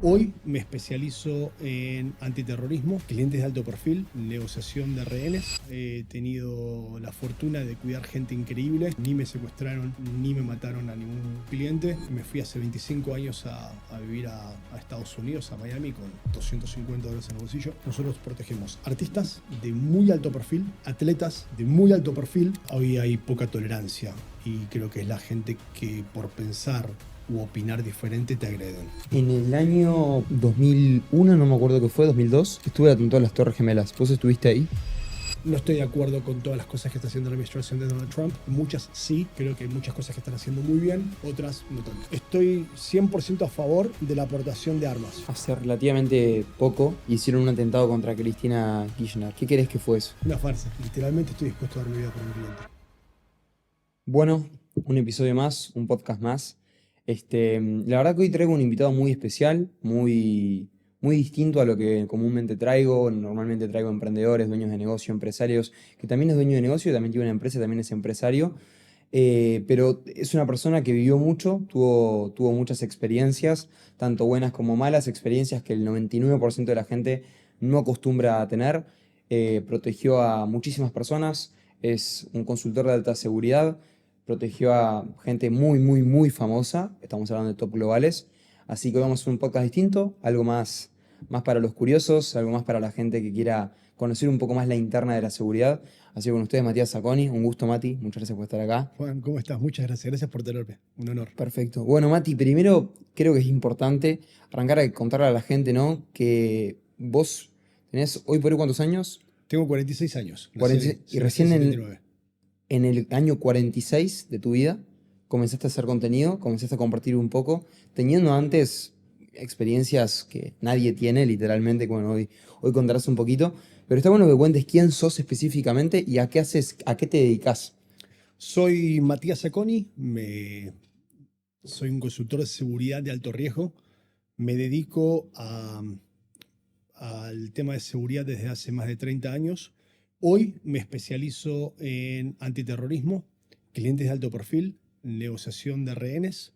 Hoy me especializo en antiterrorismo, clientes de alto perfil, negociación de rehenes. He tenido la fortuna de cuidar gente increíble. Ni me secuestraron ni me mataron a ningún cliente. Me fui hace 25 años a vivir a Estados Unidos, a Miami, con $250 en el bolsillo. Nosotros protegemos artistas de muy alto perfil, atletas de muy alto perfil. Hoy hay poca tolerancia y creo que es la gente que por pensar u opinar diferente te agreden. En el año 2001, no me acuerdo qué fue, 2002, estuve atentado a las Torres Gemelas. ¿Vos estuviste ahí? No estoy de acuerdo con todas las cosas que está haciendo la administración de Donald Trump. Muchas sí, creo que hay muchas cosas que están haciendo muy bien, otras no tanto. Estoy 100% a favor de la aportación de armas. Hace relativamente poco hicieron un atentado contra Cristina Kirchner. ¿Qué querés que fue eso? Una farsa. Literalmente estoy dispuesto a dar mi vida por un cliente. Bueno, un episodio más, un podcast más. La verdad que hoy traigo un invitado muy especial, muy distinto a lo que comúnmente traigo. Normalmente traigo emprendedores, dueños de negocio, empresarios, que también es dueño de negocio, también tiene una empresa, también es empresario. Pero es una persona que vivió mucho, tuvo muchas experiencias, tanto buenas como malas, experiencias que el 99% de la gente no acostumbra a tener. Protegió a muchísimas personas, es un consultor de alta seguridad, protegió a gente muy famosa, estamos hablando de top globales, así que hoy vamos a hacer un podcast distinto, algo más para los curiosos, algo más para la gente que quiera conocer un poco más la interna de la seguridad. Así que con ustedes, Matías Zacconi, un gusto, Mati, muchas gracias por estar acá. Juan, ¿cómo estás? Muchas gracias. Gracias por tenerme. Un honor. Perfecto. Bueno, Mati, primero creo que es importante arrancar a contarle a la gente, ¿no? Que vos tenés hoy por hoy ¿cuántos años? Tengo 46 años. Y Nací en recién 79. en el año 46 de tu vida comenzaste a hacer contenido, comenzaste a compartir un poco, teniendo antes experiencias que nadie tiene, literalmente, bueno, hoy contarás un poquito, pero está bueno que cuentes quién sos específicamente y a qué haces, a qué te dedicas. Soy Matías Zacconi. Soy un consultor de seguridad de alto riesgo. Me dedico al tema de seguridad desde hace más de 30 años. Hoy me especializo en antiterrorismo, clientes de alto perfil, negociación de rehenes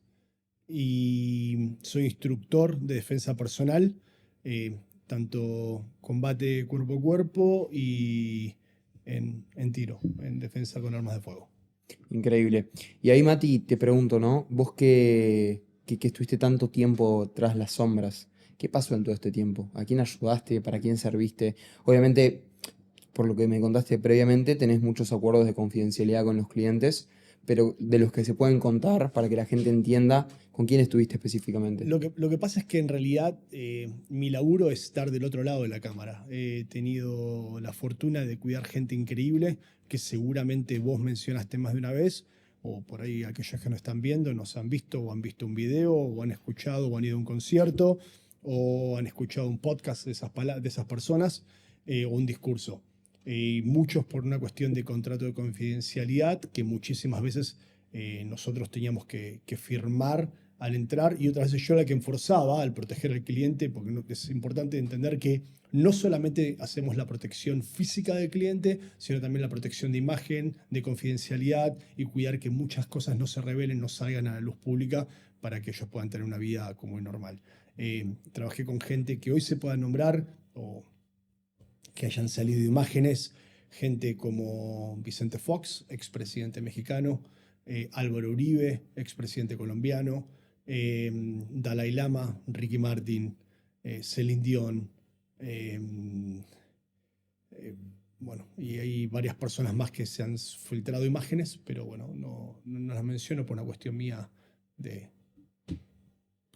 y soy instructor de defensa personal, tanto combate cuerpo a cuerpo y en tiro, en defensa con armas de fuego. Increíble. Y ahí, Mati, te pregunto, ¿no? Vos que estuviste tanto tiempo tras las sombras, ¿qué pasó en todo este tiempo? ¿A quién ayudaste? ¿Para quién serviste? Obviamente, por lo que me contaste previamente, tenés muchos acuerdos de confidencialidad con los clientes, pero de los que se pueden contar para que la gente entienda con quién estuviste específicamente. Lo que pasa es que en realidad mi laburo es estar del otro lado de la cámara. He tenido la fortuna de cuidar gente increíble que seguramente vos mencionaste más de una vez, o por ahí aquellos que nos están viendo nos han visto o han visto un video o han escuchado o han ido a un concierto o han escuchado un podcast de de esas personas o un discurso. Y muchos por una cuestión de contrato de confidencialidad que muchísimas veces nosotros teníamos que firmar al entrar y otras veces yo era la que enforzaba al proteger al cliente, porque es importante entender que no solamente hacemos la protección física del cliente, sino también la protección de imagen, de confidencialidad y cuidar que muchas cosas no se revelen, no salgan a la luz pública para que ellos puedan tener una vida como es normal. Trabajé con gente que hoy se pueda nombrar o que hayan salido imágenes, gente como Vicente Fox, expresidente mexicano, Álvaro Uribe, expresidente colombiano, Dalai Lama, Ricky Martin, Celine Dion, eh, eh, bueno, y hay varias personas más que se han filtrado imágenes, pero bueno, no las menciono por una cuestión mía de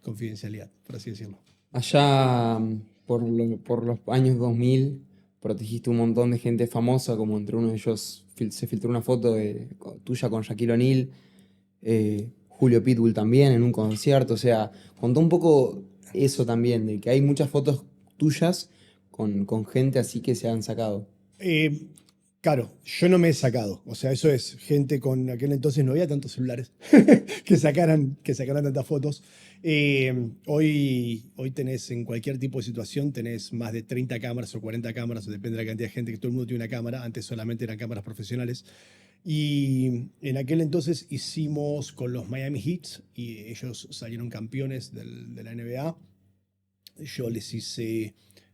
confidencialidad, por así decirlo. Allá, por los años 2000, protegiste un montón de gente famosa, como entre uno de ellos se filtró una foto tuya con Shaquille O'Neal, Julio Pitbull también en un concierto. O sea, contó un poco eso también, de que hay muchas fotos tuyas con gente así que se han sacado. Eh, claro, yo no me he sacado. O sea, eso es gente con aquel entonces no había tantos celulares que sacaran tantas fotos. Hoy tenés en cualquier tipo de situación, tenés más de 30 cámaras o 40 cámaras, depende de la cantidad de gente, que todo el mundo tiene una cámara. Antes solamente eran cámaras profesionales. Y en aquel entonces hicimos con los Miami Heat y ellos salieron campeones de la NBA. Yo les hice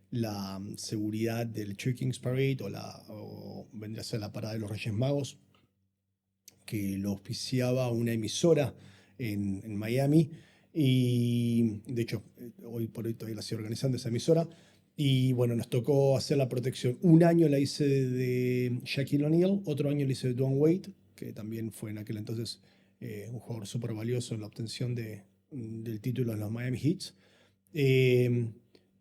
la seguridad del Three Kings Parade o vendría a ser la parada de los Reyes Magos, que lo auspiciaba una emisora en Miami. Y de hecho, hoy por hoy todavía la estoy organizando esa emisora. Y bueno, nos tocó hacer la protección. Un año la hice de Shaquille O'Neal, otro año la hice de Dwayne Wade, que también fue en aquel entonces un jugador súper valioso en la obtención del título en los Miami Heat. Eh,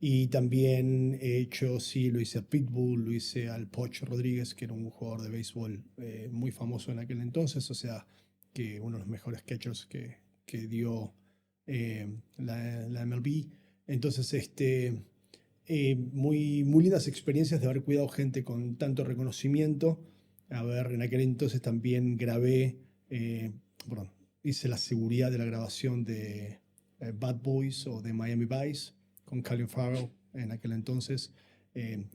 y también he hecho, sí, lo hice a Pitbull, lo hice al Poch Rodríguez, que era un jugador de béisbol muy famoso en aquel entonces, o sea, que uno de los mejores catchers que dio la MLB. Entonces, muy lindas experiencias de haber cuidado gente con tanto reconocimiento. A ver, en aquel entonces también grabé, bueno, hice la seguridad de la grabación de Bad Boys o de Miami Vice con Colin Farrell en aquel entonces.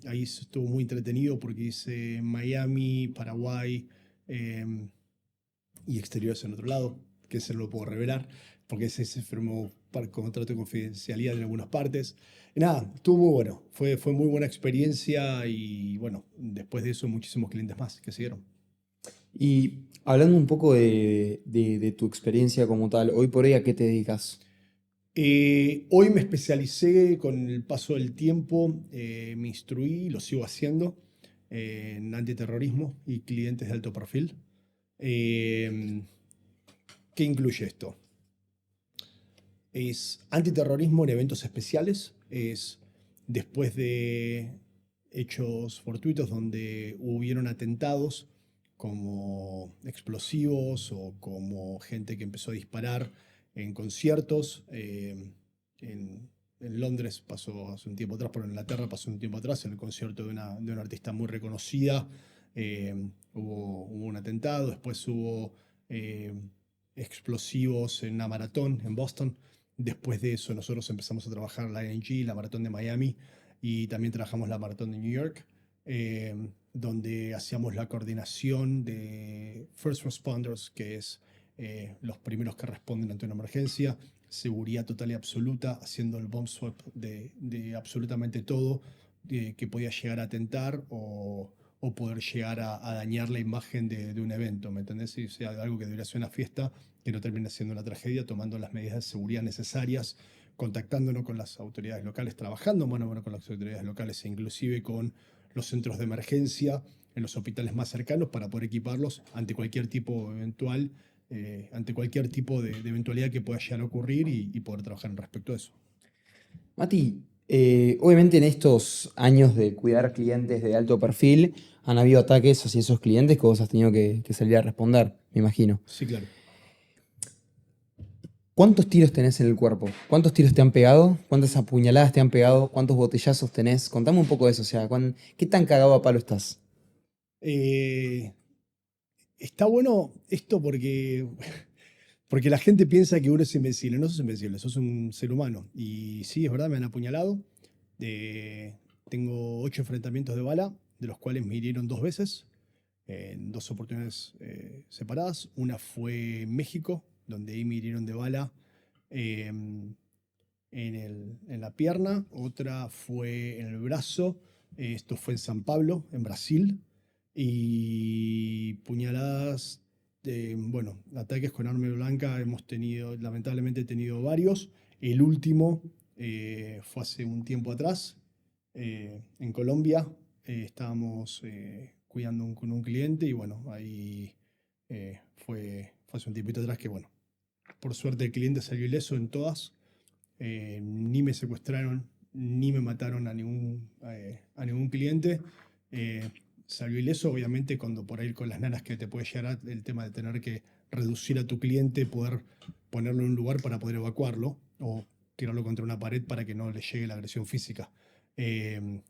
Ahí estuvo muy entretenido porque hice Miami, Paraguay y exteriores en otro lado, que se lo puedo revelar, porque ese se firmó para contrato de confidencialidad en algunas partes. Y nada, estuvo muy bueno, fue muy buena experiencia y bueno, después de eso muchísimos clientes más que siguieron. Y hablando un poco de tu experiencia como tal, hoy por hoy, ¿a qué te dedicas? Hoy me especialicé con el paso del tiempo, me instruí, lo sigo haciendo, en antiterrorismo y clientes de alto perfil. Eh, ¿Qué incluye esto? Es antiterrorismo en eventos especiales, es después de hechos fortuitos donde hubieron atentados como explosivos o como gente que empezó a disparar en conciertos. En Londres pasó hace un tiempo atrás, pero en Inglaterra pasó un tiempo atrás, en el concierto de una artista muy reconocida. Hubo un atentado, después hubo eh, explosivos en una maratón en Boston. Después de eso nosotros empezamos a trabajar la ING, la Maratón de Miami, y también trabajamos la Maratón de New York, donde hacíamos la coordinación de first responders, que es los primeros que responden ante una emergencia, seguridad total y absoluta, haciendo el bomb swap de absolutamente todo que podía llegar a atentar o poder llegar a dañar la imagen de un evento, ¿me entendés? Si sea algo que debería ser una fiesta, que no termine siendo una tragedia, tomando las medidas de seguridad necesarias, contactándonos con las autoridades locales, trabajando mano a mano con las autoridades locales e inclusive con los centros de emergencia en los hospitales más cercanos para poder equiparlos ante cualquier tipo eventual, ante cualquier tipo de eventualidad que pueda llegar a ocurrir y poder trabajar en respecto a eso. Mati, obviamente en estos años de cuidar clientes de alto perfil han habido ataques hacia esos clientes que vos has tenido que salir a responder, me imagino. Sí, claro. ¿Cuántos tiros tenés en el cuerpo? ¿Cuántos tiros te han pegado? ¿Cuántas apuñaladas te han pegado? ¿Cuántos botellazos tenés? Contame un poco de eso, o sea, ¿qué tan cagado a palo estás? Eh, Está bueno esto porque la gente piensa que uno es invencible. No sos invencible, sos un ser humano. Y sí, es verdad, me han apuñalado. Tengo 8 enfrentamientos de bala, de los cuales me hirieron 2 veces, en 2 oportunidades separadas. Una fue en México, donde ahí me hirieron de bala em, en la pierna. Otra fue en el brazo. Esto fue en San Pablo, en Brasil. Y puñaladas, bueno, ataques con arma blanca hemos tenido, lamentablemente he tenido varios. El último fue hace un tiempo atrás, en Colombia. Estábamos cuidando con un cliente y bueno, ahí fue hace un tiempito atrás que bueno, por suerte el cliente salió ileso en todas. Ni me secuestraron, ni me mataron a ningún cliente. Eh, Salió ileso, obviamente, cuando por ahí con las nanas que te puede llegar el tema de tener que reducir a tu cliente, poder ponerlo en un lugar para poder evacuarlo o tirarlo contra una pared para que no le llegue la agresión física.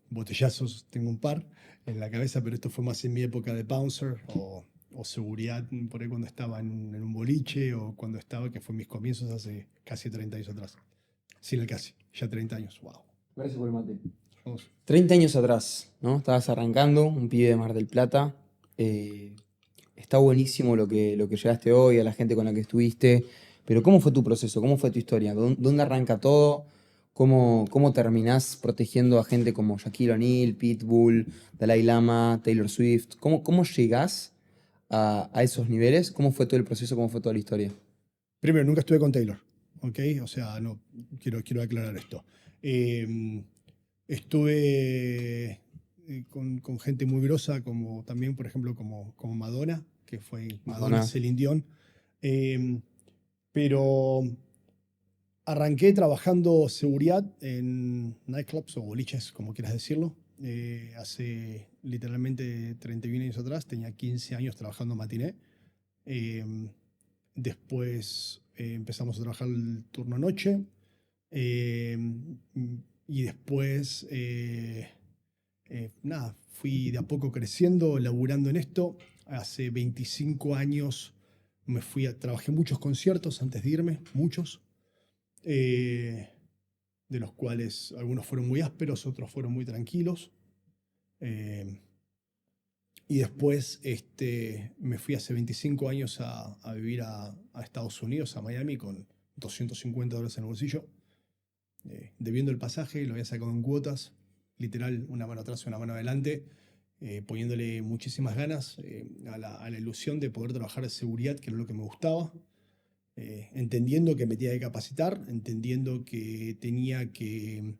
Botellazos, tengo un par en la cabeza, pero esto fue más en mi época de bouncer o seguridad, por ahí cuando estaba en un boliche o cuando estaba, que fue mis comienzos hace casi 30 años atrás. Sí, casi, ya 30 años, wow. Gracias por el mate. Vamos. 30 años atrás, ¿no? Estabas arrancando, un pibe de Mar del Plata. Está buenísimo lo que llegaste hoy, a la gente con la que estuviste. Pero ¿cómo fue tu proceso? ¿Cómo fue tu historia? ¿Dónde arranca todo? ¿Cómo terminás protegiendo a gente como Shaquille O'Neal, Pitbull, Dalai Lama, Taylor Swift? ¿Cómo llegás a esos niveles? ¿Cómo fue todo el proceso? ¿Cómo fue toda la historia? Primero, nunca estuve con Taylor, ¿ok? O sea, no, quiero aclarar esto. Eh, Estuve con gente muy grosa, como también, por ejemplo, como Madonna, que fue Madonna, Madonna. Celine Dion. Eh, pero arranqué trabajando seguridad en nightclubs o boliches, como quieras decirlo. Hace literalmente 31 años atrás, tenía 15 años trabajando matiné. Eh, Después empezamos a trabajar el turno noche. eh, y después, nada, fui de a poco creciendo, laburando en esto. Hace 25 años trabajé muchos conciertos antes de irme, muchos, eh, de los cuales algunos fueron muy ásperos, otros fueron muy tranquilos. Eh, y después me fui hace 25 años a vivir a Estados Unidos, a Miami, con $250 en el bolsillo, debiendo el pasaje, lo había sacado en cuotas, literal, una mano atrás y una mano adelante, poniéndole muchísimas ganas a la ilusión de poder trabajar de seguridad, que era lo que me gustaba, entendiendo que me tenía que capacitar, entendiendo que tenía que,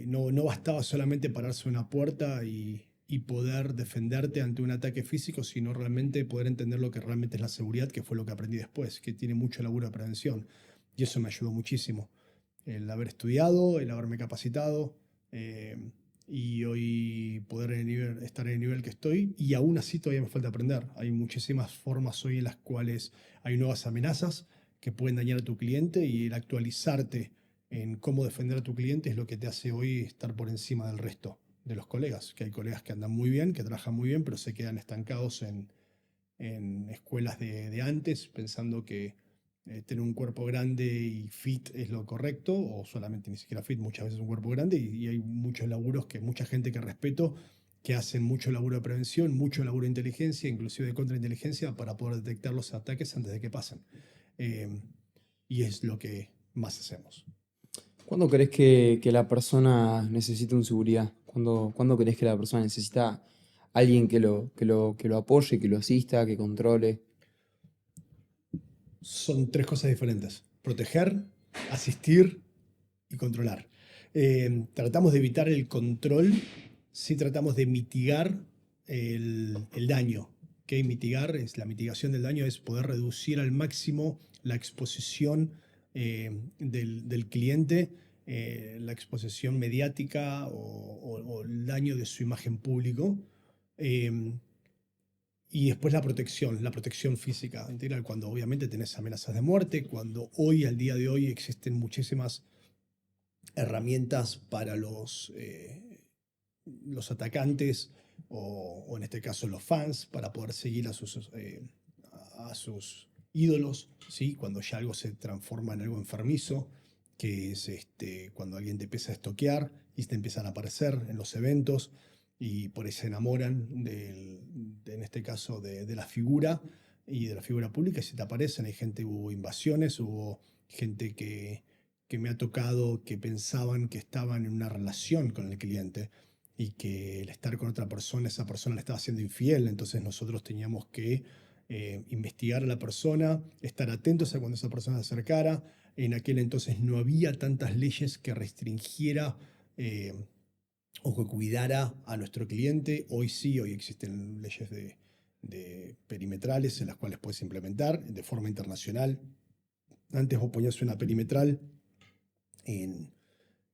no bastaba solamente pararse en una puerta y poder defenderte ante un ataque físico, sino realmente poder entender lo que realmente es la seguridad, que fue lo que aprendí después, que tiene mucho laburo de prevención. Y eso me ayudó muchísimo. El haber estudiado, el haberme capacitado, eh, y hoy poder estar en el nivel que estoy, y aún así todavía me falta aprender. Hay muchísimas formas hoy en las cuales hay nuevas amenazas que pueden dañar a tu cliente, y el actualizarte en cómo defender a tu cliente es lo que te hace hoy estar por encima del resto de los colegas, que hay colegas que andan muy bien, que trabajan muy bien, pero se quedan estancados en escuelas de antes, pensando que tener un cuerpo grande y fit es lo correcto, o solamente ni siquiera fit, muchas veces un cuerpo grande, y hay muchos laburos que mucha gente que respeto, que hacen mucho laburo de prevención, mucho laburo de inteligencia, inclusive de contrainteligencia, para poder detectar los ataques antes de que pasen. Eh, y es lo que más hacemos. ¿Cuándo crees que la persona necesita un seguridad? ¿Cuándo crees que la persona necesita alguien que lo apoye, que lo asista, que controle? Son tres cosas diferentes: proteger, asistir y controlar. Tratamos de evitar el control, sí tratamos de mitigar el daño. ¿Okay? La mitigación del daño es poder reducir al máximo la exposición del cliente, la exposición mediática o el daño de su imagen público. Eh, y después la protección física integral, cuando obviamente tenés amenazas de muerte, cuando hoy, al día de hoy, existen muchísimas herramientas para los atacantes, o en este caso los fans, para poder seguir a sus ídolos, ¿sí? Cuando ya algo se transforma en algo enfermizo, que es cuando alguien te empieza a estoquear y te empiezan a aparecer en los eventos, y por ahí se enamoran en este caso de la figura y de la figura pública, y si te aparecen, hubo invasiones, hubo gente que me ha tocado, que pensaban que estaban en una relación con el cliente, y que el estar con otra persona, esa persona le estaba siendo infiel. Entonces nosotros teníamos que investigar a la persona, estar atentos a cuando esa persona se acercara. En aquel entonces no había tantas leyes que restringiera o que cuidara a nuestro cliente. Hoy sí, hoy existen leyes de perimetrales en las cuales puedes implementar de forma internacional. Antes vos ponías una perimetral en,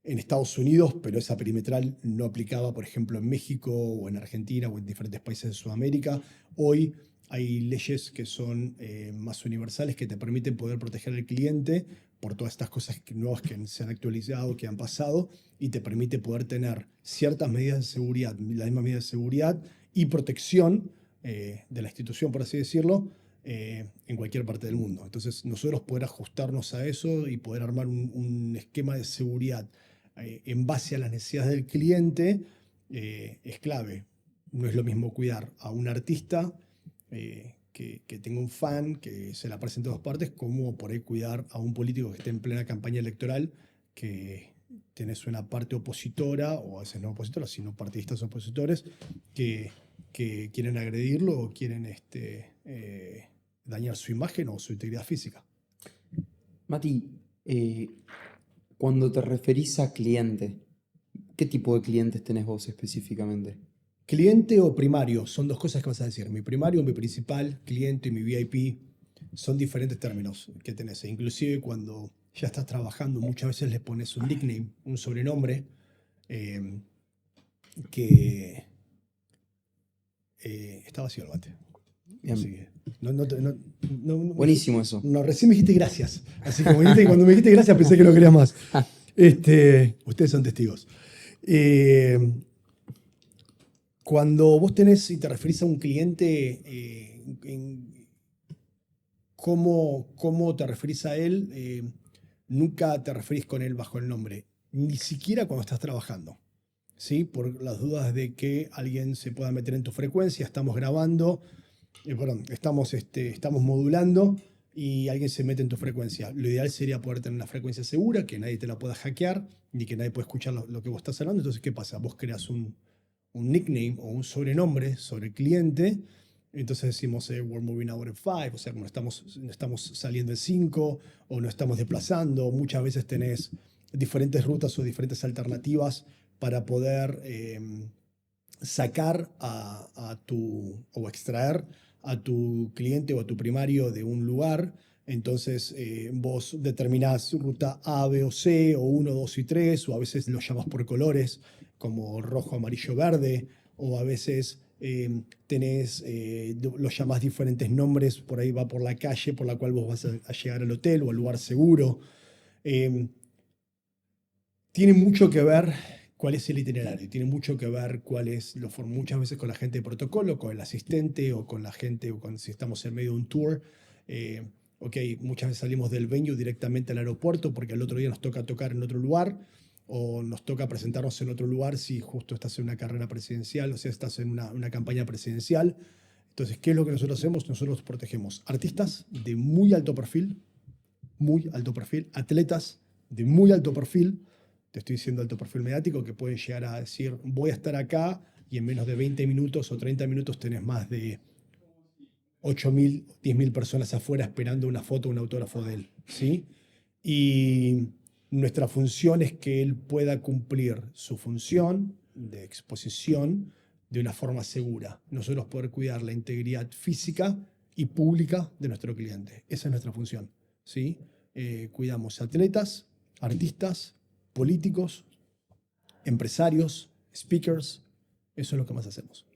en Estados Unidos, pero esa perimetral no aplicaba, por ejemplo, en México o en Argentina o en diferentes países de Sudamérica. Hoy hay leyes que son más universales, que te permiten poder proteger al cliente por todas estas cosas nuevas que se han actualizado, que han pasado, y te permite poder tener ciertas medidas de seguridad, la misma medida de seguridad y protección de la institución, por así decirlo, en cualquier parte del mundo. Entonces, nosotros poder ajustarnos a eso y poder armar un esquema de seguridad en base a las necesidades del cliente es clave. No es lo mismo cuidar a un artista que tenga un fan, que se le aparece en todas partes, como por ahí cuidar a un político que esté en plena campaña electoral, que tenés una parte opositora, o a veces no opositora, sino partidistas opositores, que quieren agredirlo o quieren dañar su imagen o su integridad física. Mati, cuando te referís a cliente, ¿qué tipo de clientes tenés vos específicamente? Cliente o primario son dos cosas que vas a decir. Mi primario, mi principal, cliente y mi VIP son diferentes términos que tenés. E inclusive cuando ya estás trabajando, muchas veces le pones un nickname, un sobrenombre, eh, que está vacío el bate. Bien. Así que no, Buenísimo eso. no, recién me dijiste gracias. Así que cuando me dijiste gracias pensé que lo querías más. Ustedes son testigos. Cuando vos tenés y te referís a un cliente, ¿cómo te referís a él? Nunca te referís con él bajo el nombre, ni siquiera cuando estás trabajando. ¿Sí? Por las dudas de que alguien se pueda meter en tu frecuencia, estamos grabando, estamos modulando y alguien se mete en tu frecuencia. Lo ideal sería poder tener una frecuencia segura, que nadie te la pueda hackear, ni que nadie pueda escuchar lo que vos estás hablando. Entonces, ¿qué pasa? Vos creas un nickname o un sobrenombre sobre el cliente. Entonces decimos, we're moving out in 5, o sea, como estamos saliendo en 5 o no estamos desplazando. Muchas veces tenés diferentes rutas o diferentes alternativas para poder sacar o extraer a tu cliente o a tu primario de un lugar. Entonces vos determinás ruta A, B o C, o 1, 2 y 3, o a veces lo llamas por colores, como rojo, amarillo, verde, o a veces lo llamás diferentes nombres, por ahí va por la calle por la cual vos vas a llegar al hotel o al lugar seguro. Tiene mucho que ver cuál es el itinerario, tiene mucho que ver muchas veces con la gente de protocolo, con el asistente o con la gente, o si estamos en medio de un tour. Muchas veces salimos del venue directamente al aeropuerto porque al otro día nos toca tocar en otro lugar o nos toca presentarnos en otro lugar si justo estás en una carrera presidencial, o sea, estás en una campaña presidencial. Entonces, ¿qué es lo que nosotros hacemos? Nosotros protegemos artistas de muy alto perfil, atletas de muy alto perfil. Te estoy diciendo alto perfil mediático, que pueden llegar a decir, voy a estar acá, y en menos de 20 minutos o 30 minutos tenés más de 8.000, 10.000 personas afuera esperando una foto, un autógrafo de él. ¿Sí? Y nuestra función es que él pueda cumplir su función de exposición de una forma segura. Nosotros poder cuidar la integridad física y pública de nuestro cliente. Esa es nuestra función. ¿Sí? Cuidamos atletas, artistas, políticos, empresarios, speakers. Eso es lo que más hacemos.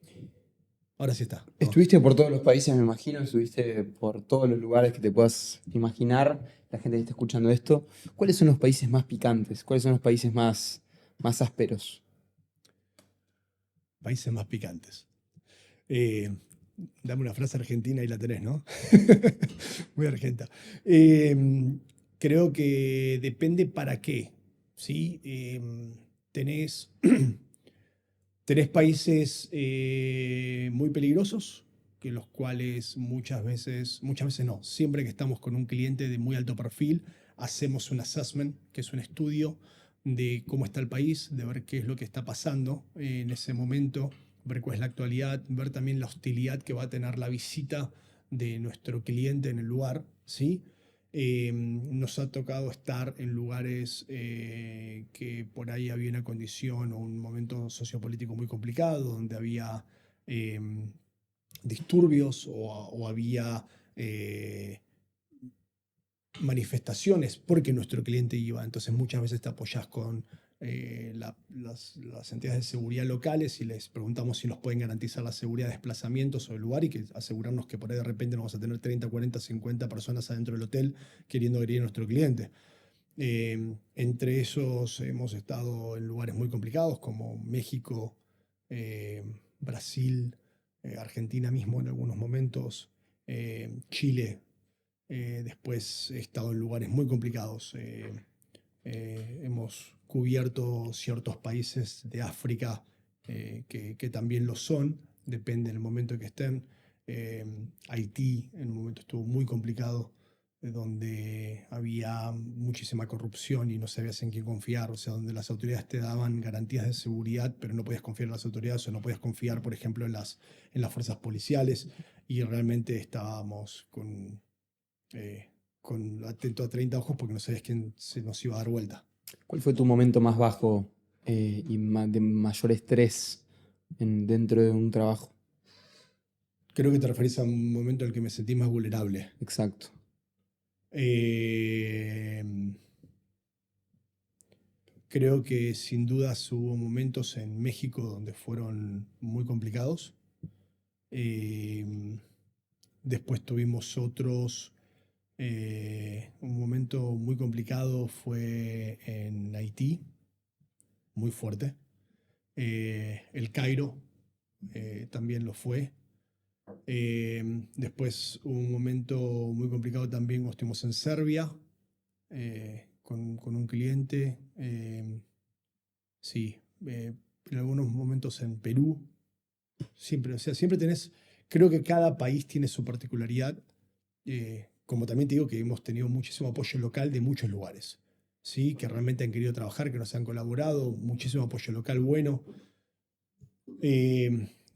Ahora sí está. Estuviste por todos los países, me imagino, estuviste por todos los lugares que te puedas imaginar, la gente que está escuchando esto. ¿Cuáles son los países más picantes? ¿Cuáles son los países más ásperos? Países más picantes. Dame una frase argentina y la tenés, ¿no? Muy argenta. Creo que depende para qué. ¿Sí? Tenés países muy peligrosos, que los cuales muchas veces no, siempre que estamos con un cliente de muy alto perfil, hacemos un assessment, que es un estudio de cómo está el país, de ver qué es lo que está pasando en ese momento, ver cuál es la actualidad, ver también la hostilidad que va a tener la visita de nuestro cliente en el lugar, ¿sí? Nos ha tocado estar en lugares que por ahí había una condición o un momento sociopolítico muy complicado, donde había disturbios o había manifestaciones porque nuestro cliente iba. Entonces muchas veces te apoyas con las entidades de seguridad locales y les preguntamos si nos pueden garantizar la seguridad de desplazamientos o el lugar, y que asegurarnos que por ahí de repente no vamos a tener 30, 40, 50 personas adentro del hotel queriendo agredir a nuestro cliente. Entre esos hemos estado en lugares muy complicados como México, Brasil, Argentina mismo en algunos momentos, Chile. Después he estado en lugares muy complicados. Hemos cubierto ciertos países de África que también lo son, depende del momento que estén. Haití en un momento estuvo muy complicado. donde había muchísima corrupción y no sabías en quién confiar, o sea, donde las autoridades te daban garantías de seguridad, pero no podías confiar en las autoridades o no podías confiar, por ejemplo, en las fuerzas policiales, y realmente estábamos con atento a 30 ojos porque no sabías quién se nos iba a dar vuelta. ¿Cuál fue tu momento más bajo y de mayor estrés dentro de un trabajo? Creo que te referís a un momento en el que me sentí más vulnerable. Exacto. Eh, Creo que sin dudas hubo momentos en México donde fueron muy complicados. Eh, Después tuvimos otros. Un momento muy complicado fue en Haití, muy fuerte. El Cairo también lo fue. Después hubo un momento muy complicado también cuando estuvimos en Serbia con un cliente. Sí, en algunos momentos en Perú. Siempre, o sea, siempre tenés, creo que cada país tiene su particularidad. Como también te digo que hemos tenido muchísimo apoyo local de muchos lugares, ¿sí? Que realmente han querido trabajar, que nos han colaborado, muchísimo apoyo local bueno.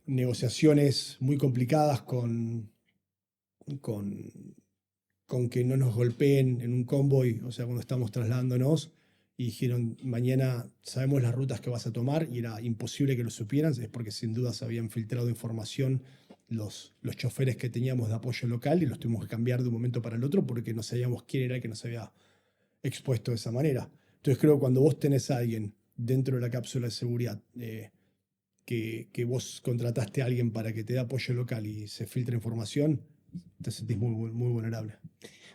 Negociaciones muy complicadas con, con que no nos golpeen en un convoy, o sea, cuando estamos trasladándonos, y dijeron, mañana sabemos las rutas que vas a tomar, y era imposible que lo supieran, es porque sin duda se habían filtrado información los choferes que teníamos de apoyo local y los tuvimos que cambiar de un momento para el otro porque no sabíamos quién era el que nos había expuesto de esa manera. Entonces creo que cuando vos tenés a alguien dentro de la cápsula de seguridad, que vos contrataste a alguien para que te dé apoyo local y se filtre información, te sentís muy vulnerable.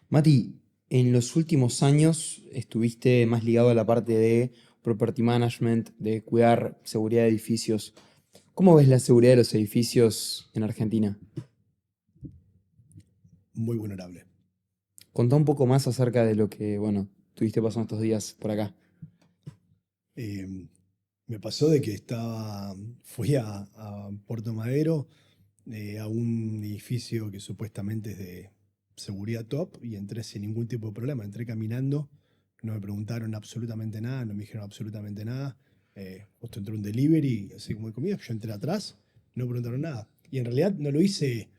Mati, en los últimos años estuviste más ligado a la parte de property management, de cuidar seguridad de edificios. ¿Cómo ves la seguridad de los edificios en Argentina? Muy vulnerable. Contá un poco más acerca de lo que, bueno, tuviste pasando estos días por acá. Me pasó de que fui a Puerto Madero, a un edificio que supuestamente es de seguridad top, y entré sin ningún tipo de problema. Entré caminando, no me preguntaron absolutamente nada, no me dijeron absolutamente nada. Justo entró un delivery, así como de comida, yo entré atrás, no me preguntaron nada. Y en realidad no lo hice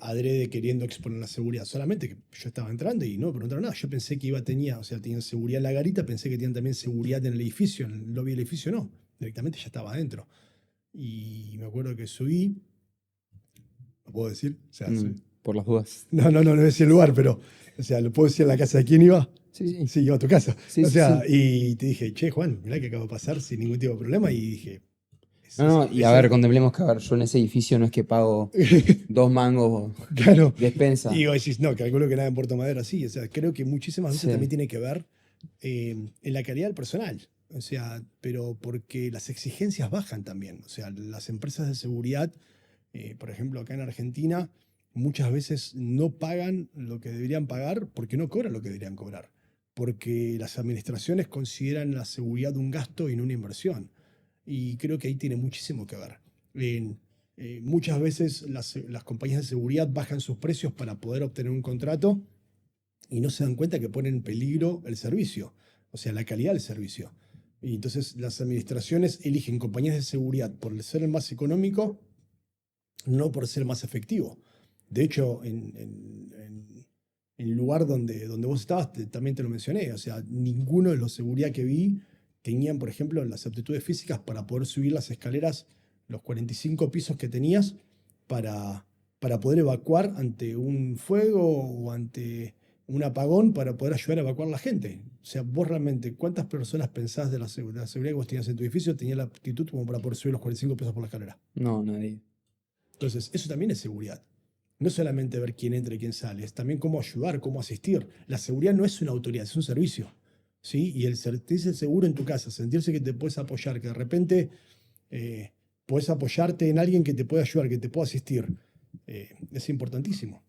adrede queriendo exponer la seguridad, solamente que yo estaba entrando y no me preguntaron nada. Yo pensé que tenían seguridad en la garita, pensé que tenían también seguridad en el edificio, en el lobby del edificio no, directamente ya estaba adentro. Y me acuerdo que subí, ¿lo puedo decir? O sea, Por las dudas. no voy a decir el lugar, pero, o sea, ¿lo puedo decir en la casa de quién iba? Sí, sí. Sí, iba a tu casa. Sí, O sí, sea, sí. y te dije, che, Juan, mirá que acabo de pasar sin ningún tipo de problema, y dije, No, y a ver, contemplemos que, a ver, yo en ese edificio no es que pago 2 mangos claro. de despensa. Y vos decís, no, calculo que nada en Puerto Madero así. O sea, creo que muchísimas veces Sí. también tiene que ver en la calidad del personal. O sea, pero porque las exigencias bajan también. O sea, las empresas de seguridad, por ejemplo, acá en Argentina, muchas veces no pagan lo que deberían pagar porque no cobran lo que deberían cobrar. Porque las administraciones consideran la seguridad un gasto y no una inversión. Y creo que ahí tiene muchísimo que ver. Muchas veces las compañías de seguridad bajan sus precios para poder obtener un contrato y no se dan cuenta que ponen en peligro el servicio, o sea, la calidad del servicio. Y entonces las administraciones eligen compañías de seguridad por ser el más económico, no por ser más efectivo. De hecho, en el lugar donde vos estabas, también te lo mencioné, o sea, ninguno de los seguridad que vi tenían, por ejemplo, las aptitudes físicas para poder subir las escaleras, los 45 pisos que tenías, para poder evacuar ante un fuego o ante un apagón, para poder ayudar a evacuar a la gente. O sea, vos realmente, ¿cuántas personas pensás de la seguridad que vos tenías en tu edificio tenían la aptitud como para poder subir los 45 pisos por la escalera? No, nadie. Entonces, eso también es seguridad. No solamente ver quién entra y quién sale, es también cómo ayudar, cómo asistir. La seguridad no es una autoridad, es un servicio. ¿Sí? Y el sentirse seguro en tu casa, sentirse que te puedes apoyar, que de repente puedes apoyarte en alguien que te puede ayudar, que te pueda asistir, es importantísimo.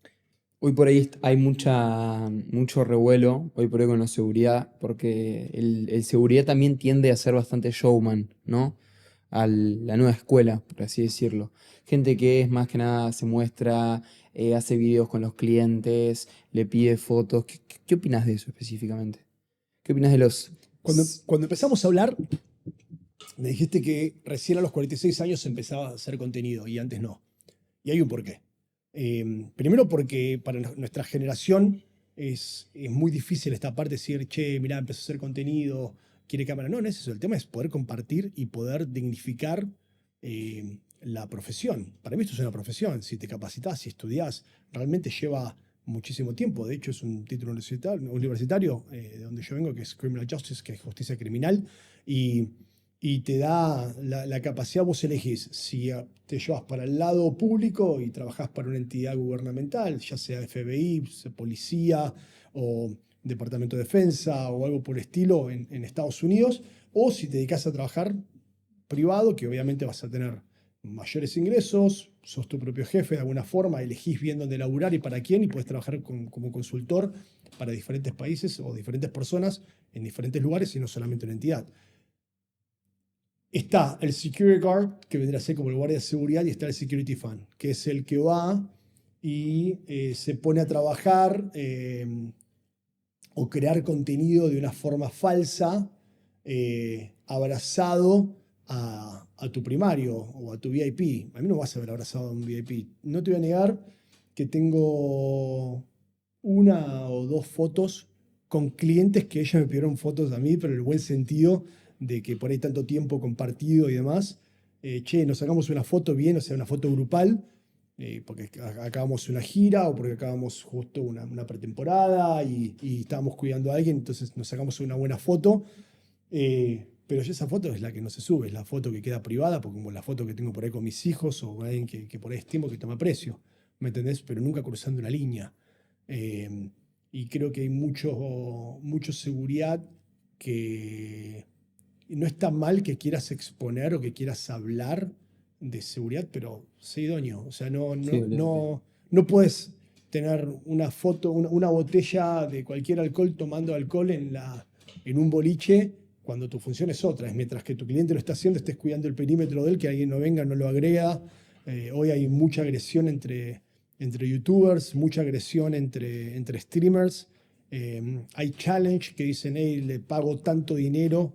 Hoy por ahí hay mucho revuelo, hoy por hoy con la seguridad, porque el seguridad también tiende a ser bastante showman, ¿no? a la nueva escuela, por así decirlo. Gente que es más que nada se muestra, hace videos con los clientes, le pide fotos. ¿Qué opinas de eso específicamente? ¿Qué opinas de los... Cuando empezamos a hablar, me dijiste que recién a los 46 años empezaba a hacer contenido y antes no. Y hay un porqué. Primero porque para nuestra generación es muy difícil esta parte de decir, che, mirá, empezó a hacer contenido, quiere cámara. No, no es eso. El tema es poder compartir y poder dignificar la profesión. Para mí esto es una profesión. Si te capacitas, si estudias, realmente lleva muchísimo tiempo. De hecho, es un título universitario de donde yo vengo, que es Criminal Justice, que es justicia criminal. Y te da la capacidad, vos elegís si te llevas para el lado público y trabajás para una entidad gubernamental, ya sea FBI, policía o Departamento de Defensa o algo por el estilo en Estados Unidos, o si te dedicas a trabajar privado, que obviamente vas a tener mayores ingresos, sos tu propio jefe de alguna forma, elegís bien dónde laburar y para quién, y puedes trabajar como consultor para diferentes países o diferentes personas en diferentes lugares y no solamente una entidad. Está el security guard, que vendrá a ser como el guardia de seguridad, y está el security fan, que es el que va y se pone a trabajar o crear contenido de una forma falsa, abrazado a tu primario o a tu VIP. A mí no vas a ver abrazado a un VIP. No te voy a negar que tengo una o dos fotos con clientes que ellos me pidieron fotos a mí, pero en el buen sentido de que por ahí tanto tiempo compartido y demás, che, nos sacamos una foto bien, o sea, una foto grupal, porque acabamos una gira o porque acabamos justo una pretemporada y estábamos cuidando a alguien, entonces nos sacamos una buena foto, pero esa foto es la que no se sube, es la foto que queda privada, porque como la foto que tengo por ahí con mis hijos o con alguien que por ahí estimo que toma aprecio, ¿me entendés? Pero nunca cruzando una línea. Y creo que hay mucho seguridad que no está mal que quieras exponer o que quieras hablar de seguridad, pero sé idóneo. O sea, Sí, olvídate. no puedes tener una foto, una botella de cualquier alcohol tomando alcohol en un boliche cuando tu función es otra. Es mientras que tu cliente lo está haciendo, estés cuidando el perímetro de él, que alguien no venga, no lo agrega. Hoy hay mucha agresión entre youtubers, mucha agresión entre streamers. Hay challenge que dicen, hey, le pago tanto dinero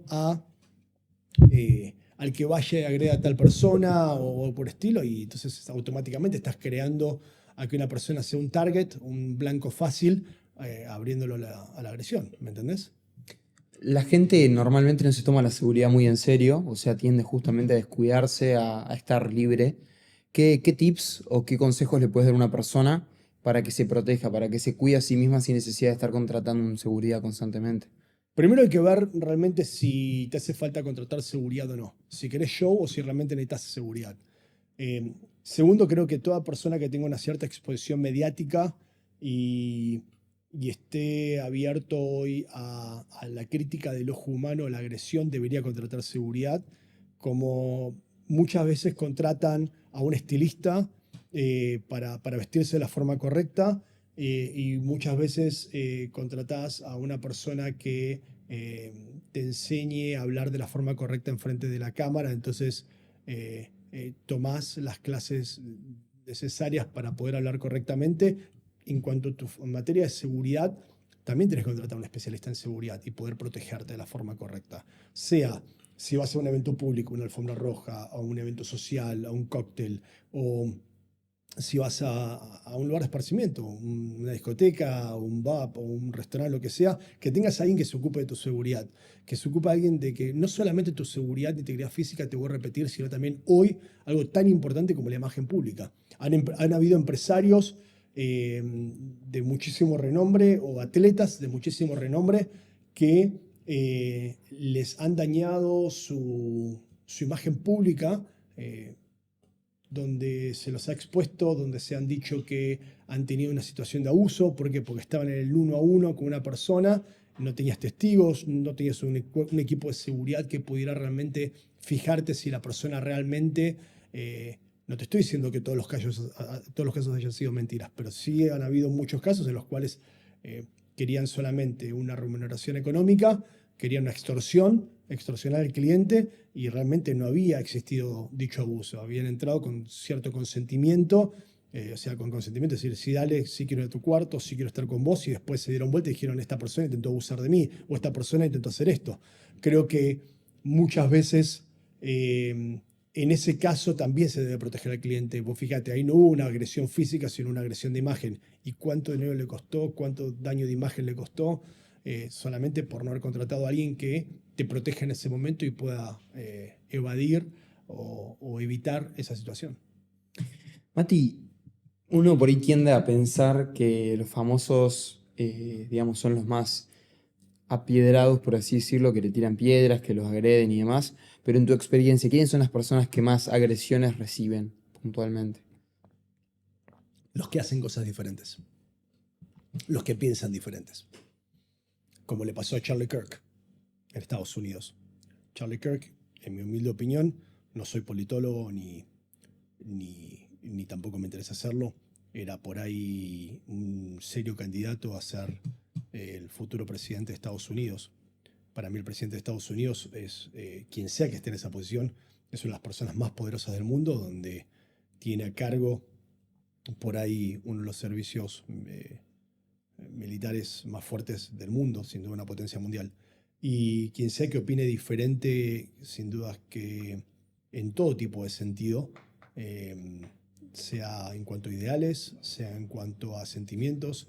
al que vaya y agrega a tal persona o por estilo, y entonces automáticamente estás creando a que una persona sea un target, un blanco fácil, abriéndolo a la agresión, ¿me entendés? La gente normalmente no se toma la seguridad muy en serio, o sea, tiende justamente a descuidarse, a estar libre. ¿Qué tips o qué consejos le puedes dar a una persona para que se proteja, para que se cuide a sí misma sin necesidad de estar contratando un seguridad constantemente? Primero hay que ver realmente si te hace falta contratar seguridad o no, si querés show o si realmente necesitas seguridad. Segundo, creo que toda persona que tenga una cierta exposición mediática y, y esté abierto hoy a la crítica del ojo humano, a la agresión, debería contratar seguridad, como muchas veces contratan a un estilista para vestirse de la forma correcta, y muchas veces contratás a una persona que te enseñe a hablar de la forma correcta enfrente de la cámara, entonces tomás las clases necesarias para poder hablar correctamente. En cuanto a tu materia de seguridad, también tenés que contratar a un especialista en seguridad y poder protegerte de la forma correcta. Sea si vas a un evento público, una alfombra roja, a un evento social, a un cóctel, o si vas a un lugar de esparcimiento, una discoteca, un pub o un restaurante, lo que sea, que tengas a alguien que se ocupe de tu seguridad, que se ocupe alguien de que no solamente tu seguridad y integridad física, te voy a repetir, sino también hoy algo tan importante como la imagen pública. Han habido empresarios de muchísimo renombre o atletas de muchísimo renombre que les han dañado su imagen pública, donde se los ha expuesto, donde se han dicho que han tenido una situación de abuso. ¿Por qué? Porque estaban en el uno a uno con una persona, no tenías testigos, no tenías un equipo de seguridad que pudiera realmente fijarte si la persona realmente... no te estoy diciendo que todos los casos hayan sido mentiras, pero sí han habido muchos casos en los cuales querían solamente una remuneración económica, querían una extorsión extorsionar al cliente y realmente no había existido dicho abuso. Habían entrado con cierto consentimiento, o sea, con consentimiento, es decir, sí, dale, sí quiero ir a tu cuarto, sí quiero estar con vos, y después se dieron vuelta y dijeron, esta persona intentó abusar de mí, o esta persona intentó hacer esto. Creo que muchas veces en ese caso también se debe proteger al cliente. Vos fíjate, ahí no hubo una agresión física, sino una agresión de imagen. ¿Y cuánto dinero le costó? ¿Cuánto daño de imagen le costó? Solamente por no haber contratado a alguien que te proteja en ese momento y pueda evadir o evitar esa situación. Mati, uno por ahí tiende a pensar que los famosos, digamos, son los más apiedrados, por así decirlo, que le tiran piedras, que los agreden y demás. Pero en tu experiencia, ¿quiénes son las personas que más agresiones reciben puntualmente? Los que hacen cosas diferentes, los que piensan diferentes, como le pasó a Charlie Kirk en Estados Unidos. Charlie Kirk, en mi humilde opinión, no soy politólogo ni tampoco me interesa hacerlo, era por ahí un serio candidato a ser el futuro presidente de Estados Unidos. Para mí el presidente de Estados Unidos es, quien sea que esté en esa posición, es una de las personas más poderosas del mundo, donde tiene a cargo por ahí uno de los servicios militares más fuertes del mundo, sin duda una potencia mundial. Y quien sea que opine diferente, sin duda que en todo tipo de sentido, sea en cuanto a ideales, sea en cuanto a sentimientos,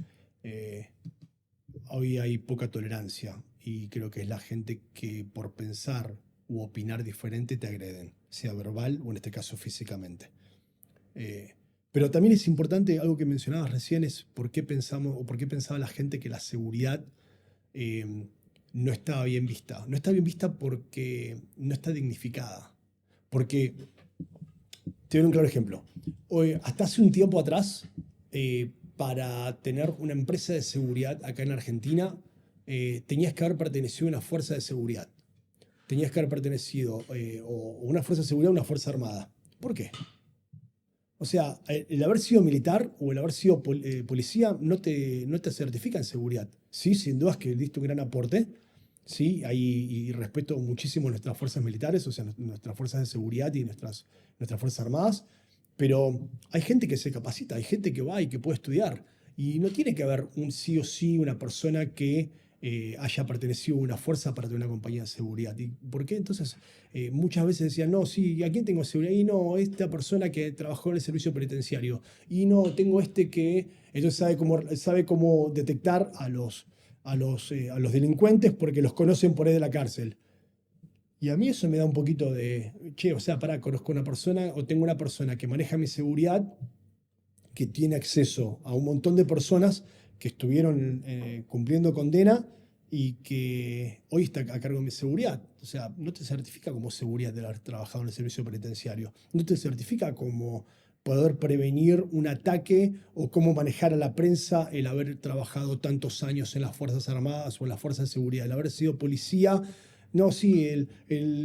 hoy hay poca tolerancia y creo que es la gente que por pensar u opinar diferente te agreden, sea verbal o en este caso físicamente. Pero también es importante, algo que mencionabas recién, es por qué pensamos o por qué pensaba la gente que la seguridad no estaba bien vista. No está bien vista porque no está dignificada. Porque, te doy un claro ejemplo. Hoy, hasta hace un tiempo atrás, para tener una empresa de seguridad acá en Argentina, tenías que haber pertenecido a una fuerza de seguridad. Tenías que haber pertenecido o una fuerza de seguridad o una fuerza armada. ¿Por qué? O sea, el haber sido militar o el haber sido policía no te certifica en seguridad. Sí, sin duda es que diste un gran aporte. Sí, y respeto muchísimo nuestras fuerzas militares, o sea, nuestras fuerzas de seguridad y nuestras fuerzas armadas. Pero hay gente que se capacita, hay gente que va y que puede estudiar. Y no tiene que haber un sí o sí una persona que haya pertenecido a una fuerza para tener una compañía de seguridad. ¿Y por qué entonces muchas veces decían, no, sí, ¿a quién tengo seguridad? Y no, esta persona que trabajó en el servicio penitenciario. Y no, tengo este que entonces sabe cómo detectar a los delincuentes porque los conocen por ahí de la cárcel. Y a mí eso me da un poquito de, che, o sea, pará, conozco una persona o tengo una persona que maneja mi seguridad, que tiene acceso a un montón de personas que estuvieron cumpliendo condena y que hoy está a cargo de mi seguridad. O sea, no te certifica como seguridad de haber trabajado en el servicio penitenciario. No te certifica como poder prevenir un ataque o cómo manejar a la prensa el haber trabajado tantos años en las Fuerzas Armadas o en las Fuerzas de Seguridad, el haber sido policía. No, sí,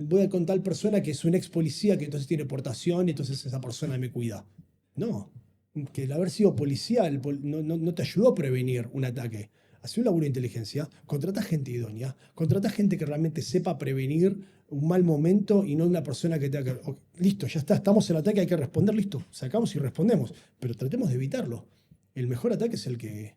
voy a contar persona que es un ex policía que entonces tiene portación y entonces esa persona me cuida. No, que el haber sido policía no te ayudó a prevenir un ataque. Hacé un laburo de inteligencia, contrata gente idónea, contrata gente que realmente sepa prevenir un mal momento y no una persona que tenga que... Listo, ya está, estamos en el ataque, hay que responder, listo, sacamos y respondemos, pero tratemos de evitarlo. El mejor ataque es el que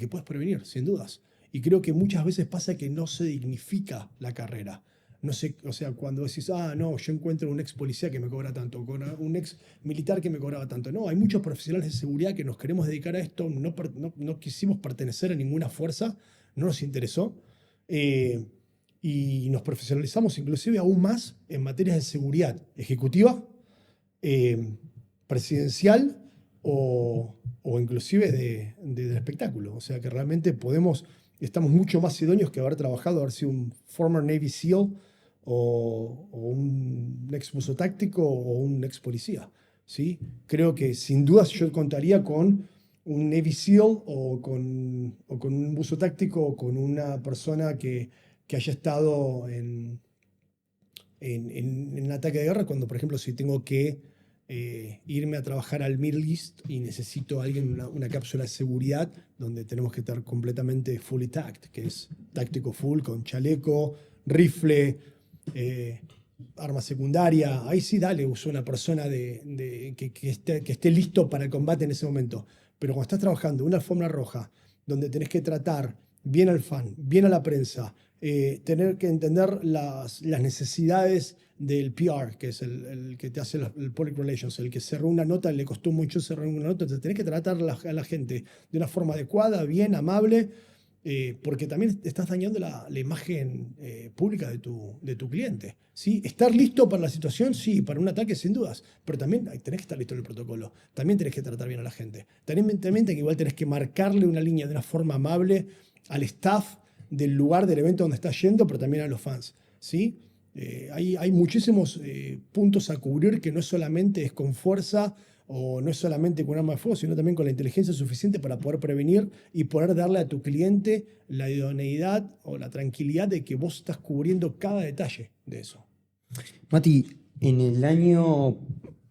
puedes prevenir, sin dudas. Y creo que muchas veces pasa que no se dignifica la carrera. No sé, o sea, cuando decís, ah, no, yo encuentro un ex policía que me cobra tanto, con un ex militar que me cobraba tanto. No, hay muchos profesionales de seguridad que nos queremos dedicar a esto, no quisimos pertenecer a ninguna fuerza, no nos interesó, eh, y nos profesionalizamos inclusive aún más en materias de seguridad ejecutiva, eh, presidencial o inclusive del espectáculo. O sea que realmente estamos mucho más idóneos que haber trabajado, haber sido un former Navy SEAL o un ex buzo táctico o un ex policía. ¿Sí? Creo que sin dudas yo contaría con un Navy SEAL o con un buzo táctico o con una persona que haya estado en un ataque de guerra, cuando por ejemplo si tengo que irme a trabajar al Middle East y necesito a alguien, una cápsula de seguridad donde tenemos que estar completamente fully tagged, que es táctico full, con chaleco, rifle, arma secundaria, ahí sí dale, usa una persona que esté listo para el combate en ese momento. Pero cuando estás trabajando en una alfombra roja, donde tenés que tratar bien al fan, bien a la prensa, tener que entender las necesidades del PR, que es el que te hace el Public Relations, el que cerró una nota, le costó mucho cerrar una nota, entonces tenés que tratar a la gente de una forma adecuada, bien, amable, porque también estás dañando la imagen pública de tu cliente. ¿Sí? Estar listo para la situación, sí, para un ataque sin dudas, pero también tenés que estar listo en el protocolo, también tenés que tratar bien a la gente, también que igual tenés que marcarle una línea de una forma amable al staff del lugar del evento donde estás yendo, pero también a los fans. ¿Sí? Hay muchísimos puntos a cubrir que no solamente es con fuerza o no es solamente con arma de fuego, sino también con la inteligencia suficiente para poder prevenir y poder darle a tu cliente la idoneidad o la tranquilidad de que vos estás cubriendo cada detalle de eso. Mati, en el año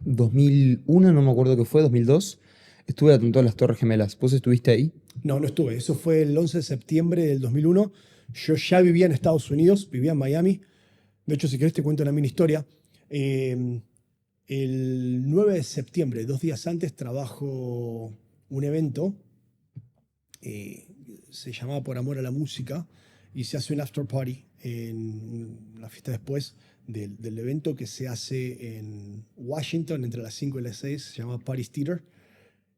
2001, no me acuerdo qué fue, 2002, estuve atentado a las Torres Gemelas. ¿Vos estuviste ahí? No estuve. Eso fue el 11 de septiembre del 2001. Yo ya vivía en Estados Unidos, vivía en Miami. De hecho, si querés te cuento una mini historia. El 9 de septiembre, 2 días antes, trabajo un evento. Se llamaba Por Amor a la Música y se hace un after party en la fiesta después del evento que se hace en Washington entre las 5 y las 6. Se llama Paris Theater.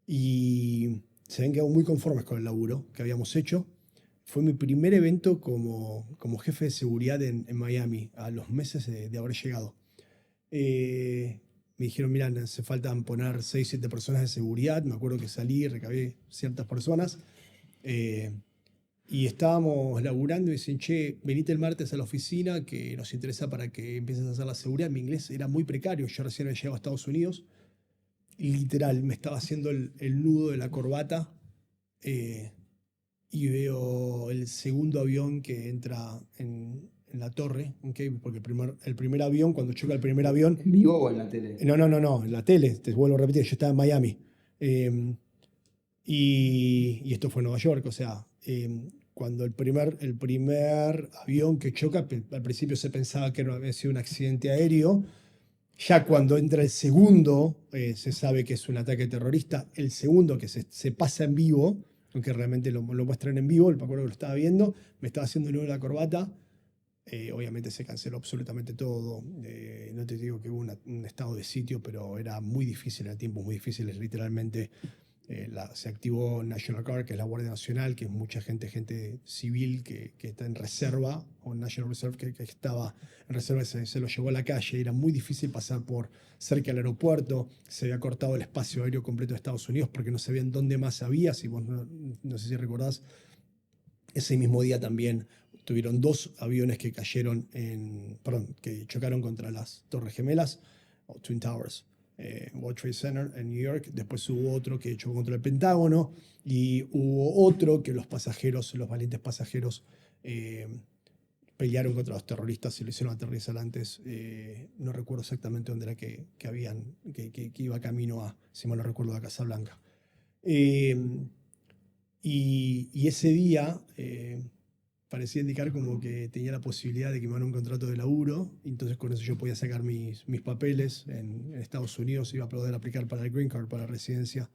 Y se habían quedado muy conformes con el laburo que habíamos hecho. Fue mi primer evento como jefe de seguridad en Miami, a los meses de haber llegado. Me dijeron, mira, hace falta poner 6, 7 personas de seguridad. Me acuerdo que salí, recabé ciertas personas. Y estábamos laburando y dicen, che, venite el martes a la oficina que nos interesa para que empieces a hacer la seguridad. Mi inglés era muy precario, yo recién había llegado a Estados Unidos. Y literal, me estaba haciendo el nudo de la corbata y veo el segundo avión que entra en la torre, ¿okay? Porque el primer avión, cuando choca el primer avión... ¿En vivo o en la tele? No, en la tele, te vuelvo a repetir, yo estaba en Miami. Y esto fue en Nueva York, o sea, cuando el primer avión que choca, al principio se pensaba que había sido un accidente aéreo. Ya cuando entra el segundo, se sabe que es un ataque terrorista. El segundo, que se pasa en vivo, aunque realmente lo muestran en vivo, me acuerdo que lo estaba viendo, me estaba haciendo el nudo de la corbata. Obviamente se canceló absolutamente todo. No te digo que hubo un estado de sitio, pero era muy difícil, en tiempos muy difíciles, literalmente. Se activó National Guard, que es la Guardia Nacional, que es mucha gente civil que está en reserva, o National Reserve, que estaba en reserva, se lo llevó a la calle. Era muy difícil pasar por cerca del aeropuerto. Se había cortado el espacio aéreo completo de Estados Unidos porque no sabían dónde más había. Si vos no sé si recordás, ese mismo día también tuvieron 2 aviones que que chocaron contra las Torres Gemelas, o Twin Towers. World Trade Center en New York. Después hubo otro que chocó contra el Pentágono y hubo otro que los valientes pasajeros, pelearon contra los terroristas y lo hicieron aterrizar antes. No recuerdo exactamente dónde era que iba camino si mal no recuerdo, a Casablanca. Y ese día parecía indicar como que tenía la posibilidad de que me dieran un contrato de laburo, entonces con eso yo podía sacar mis papeles en Estados Unidos, iba a poder aplicar para el Green Card, para la residencia,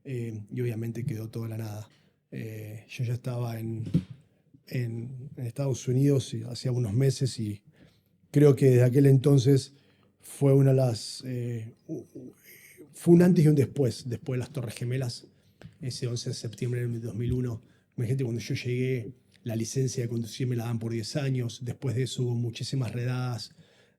y obviamente quedó todo en la nada. Yo ya estaba en Estados Unidos hacía unos meses y creo que desde aquel entonces fue fue un antes y un después de las Torres Gemelas, ese 11 de septiembre del 2001. Imagínate, cuando yo llegué, la licencia de conducir me la dan por 10 años. Después de eso hubo muchísimas redadas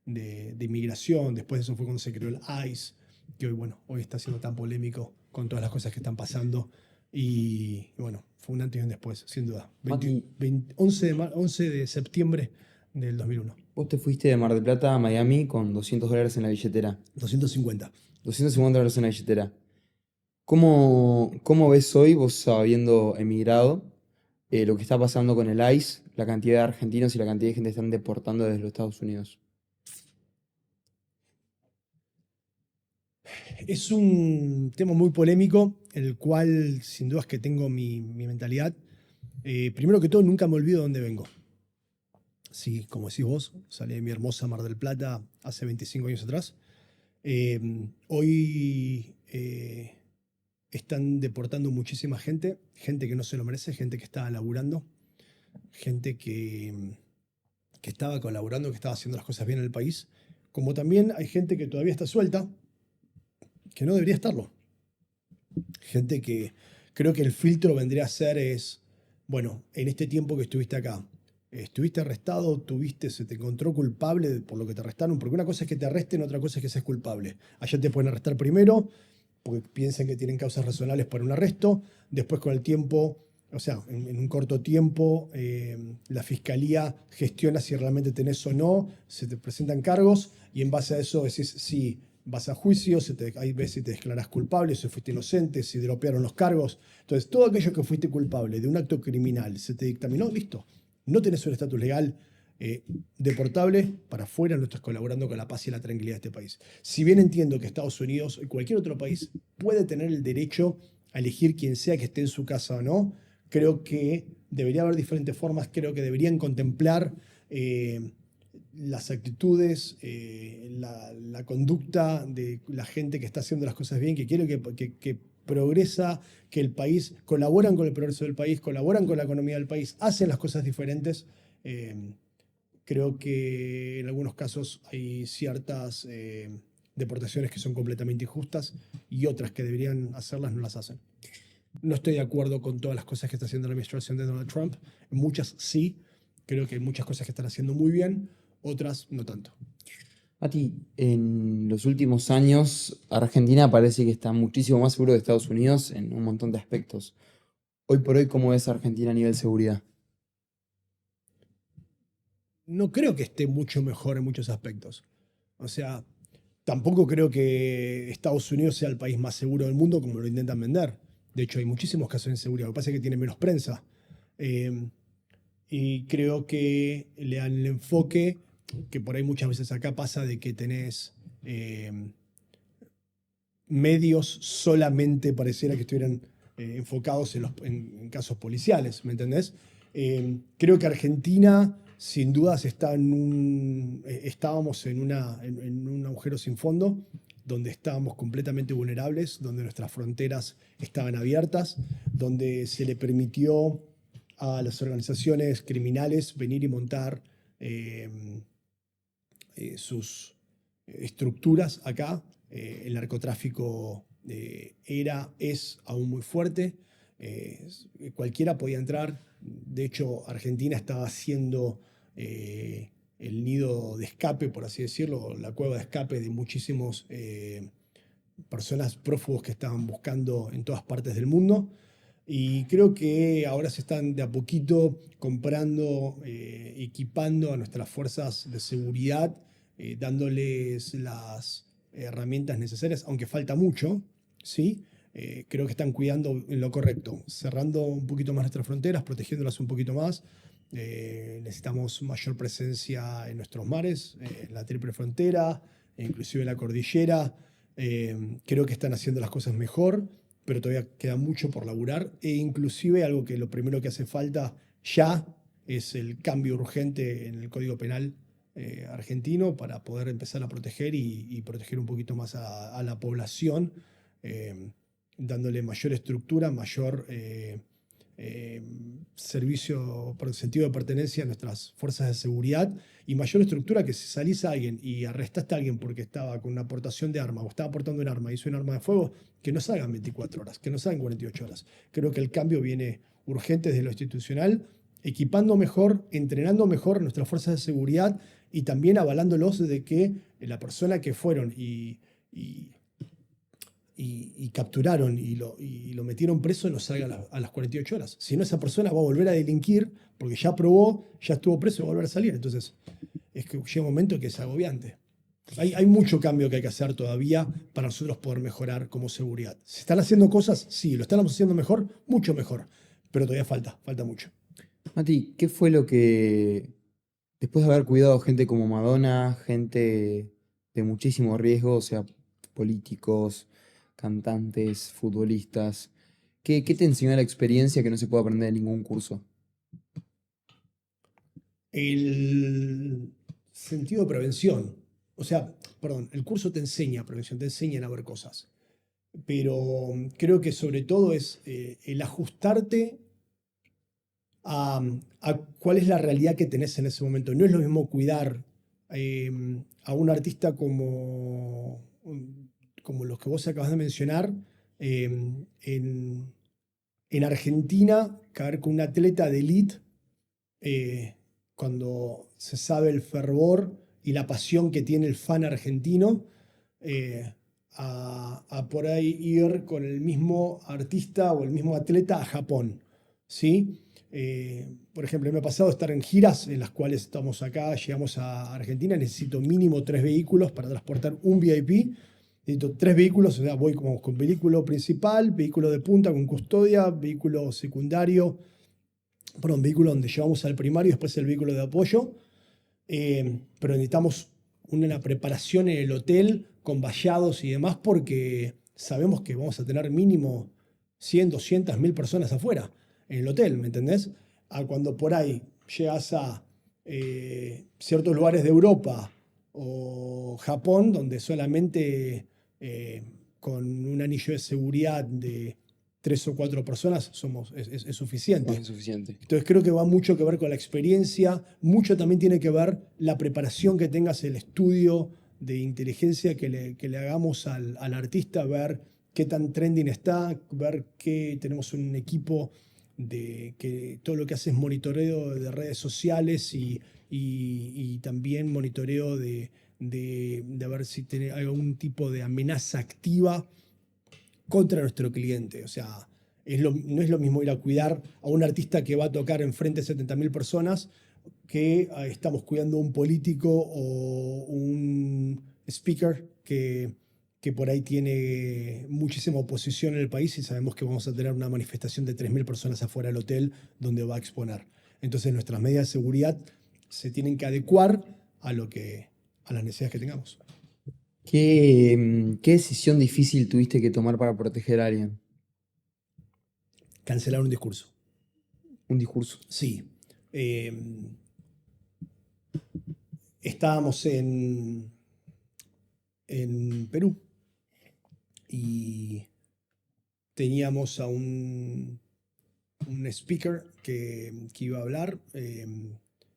de inmigración. Después de eso fue cuando se creó el ICE, que hoy está siendo tan polémico con todas las cosas que están pasando. Y bueno, fue un antes y un después, sin duda. 11 de septiembre del 2001. Vos te fuiste de Mar del Plata a Miami con $200 en la billetera. 250. $250 en la billetera. ¿Cómo ves hoy, vos habiendo emigrado, lo que está pasando con el ICE, la cantidad de argentinos y la cantidad de gente que están deportando desde los Estados Unidos? Es un tema muy polémico, el cual sin duda es que tengo mi mentalidad. Primero que todo, nunca me olvido de dónde vengo. Sí, como decís vos, salí de mi hermosa Mar del Plata hace 25 años atrás. Hoy están deportando muchísima gente, gente que no se lo merece, gente que estaba laburando, gente que estaba colaborando, que estaba haciendo las cosas bien en el país. Como también hay gente que todavía está suelta, que no debería estarlo. Gente que creo que el filtro vendría a ser es, bueno, en este tiempo que estuviste acá, estuviste arrestado, se te encontró culpable por lo que te arrestaron, porque una cosa es que te arresten, otra cosa es que seas culpable. Allá te pueden arrestar primero, porque piensan que tienen causas razonables para un arresto, después con el tiempo, o sea, en un corto tiempo, la fiscalía gestiona si realmente tenés o no, se te presentan cargos y en base a eso decís si vas a juicio, hay veces si te declaras culpable, si fuiste inocente, si dropearon los cargos. Entonces, todo aquello que fuiste culpable de un acto criminal se te dictaminó, listo. No tenés un estatus legal eh, deportable para afuera, no estás colaborando con la paz y la tranquilidad de este país. Si bien entiendo que Estados Unidos y cualquier otro país puede tener el derecho a elegir quien sea que esté en su casa o no, creo que debería haber diferentes formas, creo que deberían contemplar las actitudes, la conducta de la gente que está haciendo las cosas bien, que quiere que progresa, que el país, colaboran con el progreso del país, colaboran con la economía del país, hacen las cosas diferentes. Eh, Creo que en algunos casos hay ciertas deportaciones que son completamente injustas y otras que deberían hacerlas no las hacen. No estoy de acuerdo con todas las cosas que está haciendo la administración de Donald Trump. En muchas sí, creo que hay muchas cosas que están haciendo muy bien, otras no tanto. Mati, en los últimos años Argentina parece que está muchísimo más seguro de Estados Unidos en un montón de aspectos. Hoy por hoy, ¿cómo es Argentina a nivel seguridad? No creo que esté mucho mejor en muchos aspectos. O sea, tampoco creo que Estados Unidos sea el país más seguro del mundo como lo intentan vender. De hecho, hay muchísimos casos de inseguridad. Lo que pasa es que tiene menos prensa. Eh, y creo que le dan el enfoque que por ahí muchas veces acá pasa de que tenés eh, medios solamente pareciera que estuvieran enfocados en casos policiales, ¿me entendés? Creo que Argentina, sin dudas, estábamos en un agujero sin fondo, donde estábamos completamente vulnerables, donde nuestras fronteras estaban abiertas, donde se le permitió a las organizaciones criminales venir y montar eh, sus estructuras acá. El narcotráfico es aún muy fuerte. Cualquiera podía entrar. De hecho, Argentina estaba haciendo el nido de escape, por así decirlo, la cueva de escape de muchísimos personas prófugos que estaban buscando en todas partes del mundo. Y creo que ahora se están de a poquito comprando, equipando a nuestras fuerzas de seguridad, dándoles las herramientas necesarias, aunque falta mucho, ¿sí? Creo que están cuidando en lo correcto, cerrando un poquito más nuestras fronteras, protegiéndolas un poquito más. Necesitamos mayor presencia en nuestros mares, en la triple frontera, inclusive en la cordillera. Creo que están haciendo las cosas mejor, pero todavía queda mucho por laburar e inclusive algo que lo primero que hace falta ya es el cambio urgente en el Código Penal argentino para poder empezar a proteger y proteger un poquito más a la población, eh, dándole mayor estructura, mayor eh, servicio por el sentido de pertenencia a nuestras fuerzas de seguridad y mayor estructura que si salís a alguien y arrestaste a alguien porque estaba con una aportación de arma o estaba aportando un arma, hizo un arma de fuego, que no salgan 24 horas, que no salgan 48 horas. Creo que el cambio viene urgente desde lo institucional, equipando mejor, entrenando mejor nuestras fuerzas de seguridad y también avalándolos de que la persona que fueron y y capturaron y lo metieron preso no salga a las 48 horas. Si no, esa persona va a volver a delinquir porque ya probó, ya estuvo preso y va a volver a salir. Entonces, es que llega un momento que es agobiante. Hay mucho cambio que hay que hacer todavía para nosotros poder mejorar como seguridad. ¿Se están haciendo cosas? Sí. ¿Lo estamos haciendo mejor? Mucho mejor. Pero todavía falta mucho. Mati, ¿qué fue lo que, después de haber cuidado gente como Madonna, gente de muchísimo riesgo, o sea, políticos, cantantes, futbolistas, ¿qué te enseñó la experiencia que no se puede aprender en ningún curso? El sentido de prevención. O sea, perdón, el curso te enseña prevención, te enseñan a ver cosas. Pero creo que sobre todo es el ajustarte a cuál es la realidad que tenés en ese momento. No es lo mismo cuidar eh, a un artista como los que vos acabas de mencionar en, en Argentina, que ver con un atleta de elite, eh, cuando se sabe el fervor y la pasión que tiene el fan argentino, eh, a por ahí ir con el mismo artista o el mismo atleta a Japón, ¿sí? Por ejemplo, me ha pasado estar en giras en las cuales estamos acá, llegamos a Argentina, necesito mínimo 3 vehículos para transportar un VIP. Necesito 3 vehículos, o sea, voy como con vehículo principal, vehículo de punta con custodia, vehículo secundario, perdón, vehículo donde llevamos al primario y después el vehículo de apoyo. Pero necesitamos una preparación en el hotel con vallados y demás porque sabemos que vamos a tener mínimo 100, 200, 1000 personas afuera en el hotel, ¿me entendés? A cuando por ahí llegas a ciertos lugares de Europa o Japón donde solamente eh, con un anillo de seguridad de 3 o 4 personas es Más suficiente. que suficiente. Entonces creo que va mucho que ver con la experiencia, mucho también tiene que ver la preparación que tengas, el estudio de inteligencia que le hagamos al artista, ver qué tan trending está, ver que tenemos un equipo de que todo lo que hace es monitoreo de redes sociales y también monitoreo de ver si tiene algún tipo de amenaza activa contra nuestro cliente. O sea, no es lo mismo ir a cuidar a un artista que va a tocar enfrente de 70.000 personas que estamos cuidando a un político o un speaker que por ahí tiene muchísima oposición en el país y sabemos que vamos a tener una manifestación de 3.000 personas afuera del hotel donde va a exponer. Entonces nuestras medidas de seguridad se tienen que adecuar a las necesidades que tengamos. ¿Qué decisión difícil tuviste que tomar para proteger a alguien? Cancelar un discurso. Un discurso. Sí. Eh, Estábamos en Perú y teníamos a un speaker que iba a hablar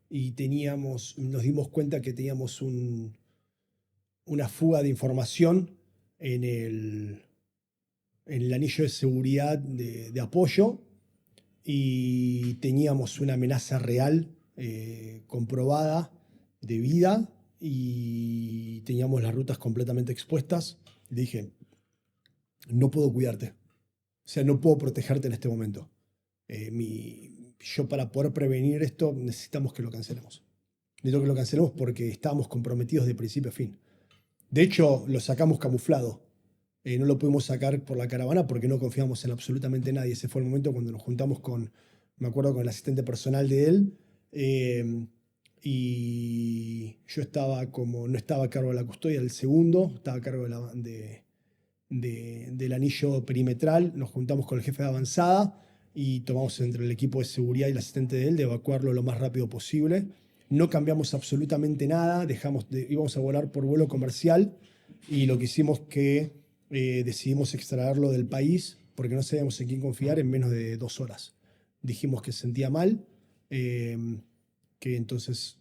y nos dimos cuenta que teníamos una fuga de información en el anillo de seguridad de apoyo y teníamos una amenaza real comprobada de vida y teníamos las rutas completamente expuestas. Le dije, no puedo cuidarte, o sea, no puedo protegerte en este momento. Yo para poder prevenir esto necesitamos que lo cancelemos. Necesito que lo cancelemos porque estábamos comprometidos de principio a fin. De hecho, lo sacamos camuflado. No lo pudimos sacar por la caravana porque no confiamos en absolutamente nadie. Ese fue el momento cuando nos juntamos me acuerdo, con el asistente personal de él. Y yo no estaba a cargo de la custodia, el segundo, estaba a cargo del anillo perimetral. Nos juntamos con el jefe de avanzada y tomamos entre el equipo de seguridad y el asistente de él de evacuarlo lo más rápido posible. No cambiamos absolutamente nada, íbamos a volar por vuelo comercial y lo que hicimos que decidimos extraerlo del país porque no sabíamos en quién confiar en menos de 2 horas. Dijimos que se sentía mal, que entonces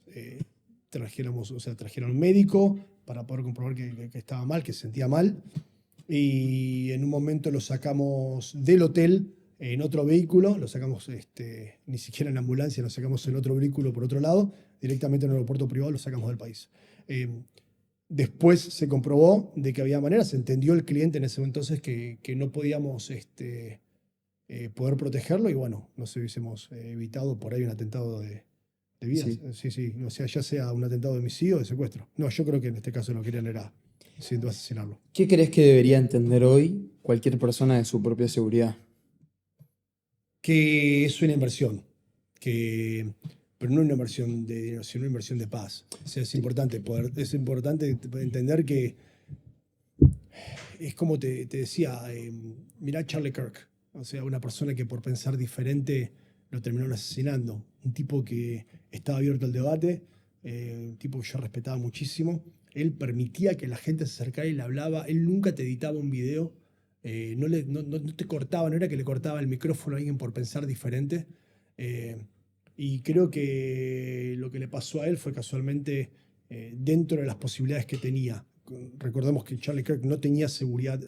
trajeron un médico para poder comprobar que estaba mal, que se sentía mal. Y en un momento lo sacamos del hotel en otro vehículo, lo sacamos ni siquiera en ambulancia, lo sacamos en otro vehículo por otro lado, directamente en un aeropuerto privado lo sacamos del país. Después se comprobó de que había maneras, se entendió el cliente en ese entonces que no podíamos poder protegerlo y bueno, nos hubiésemos evitado por ahí un atentado de vidas. Sí. Sí, o sea, ya sea un atentado de homicidio o de secuestro. No, yo creo que en este caso no querían era siendo asesinarlo. ¿Qué crees que debería entender hoy cualquier persona de su propia seguridad? Que es una inversión, pero no una inversión de dinero, sino una inversión de paz. O sea, Sí. es importante entender que es como te decía, mirá Charlie Kirk, o sea, una persona que por pensar diferente lo terminaron asesinando. Un tipo que estaba abierto al debate, un tipo que yo respetaba muchísimo. Él permitía que la gente se acercara y le hablaba. Él nunca te editaba un video, no te cortaba, no era que le cortaba el micrófono a alguien por pensar diferente. Eh, y creo que lo que le pasó a él fue casualmente dentro de las posibilidades que tenía. Recordemos que Charlie Kirk no tenía seguridad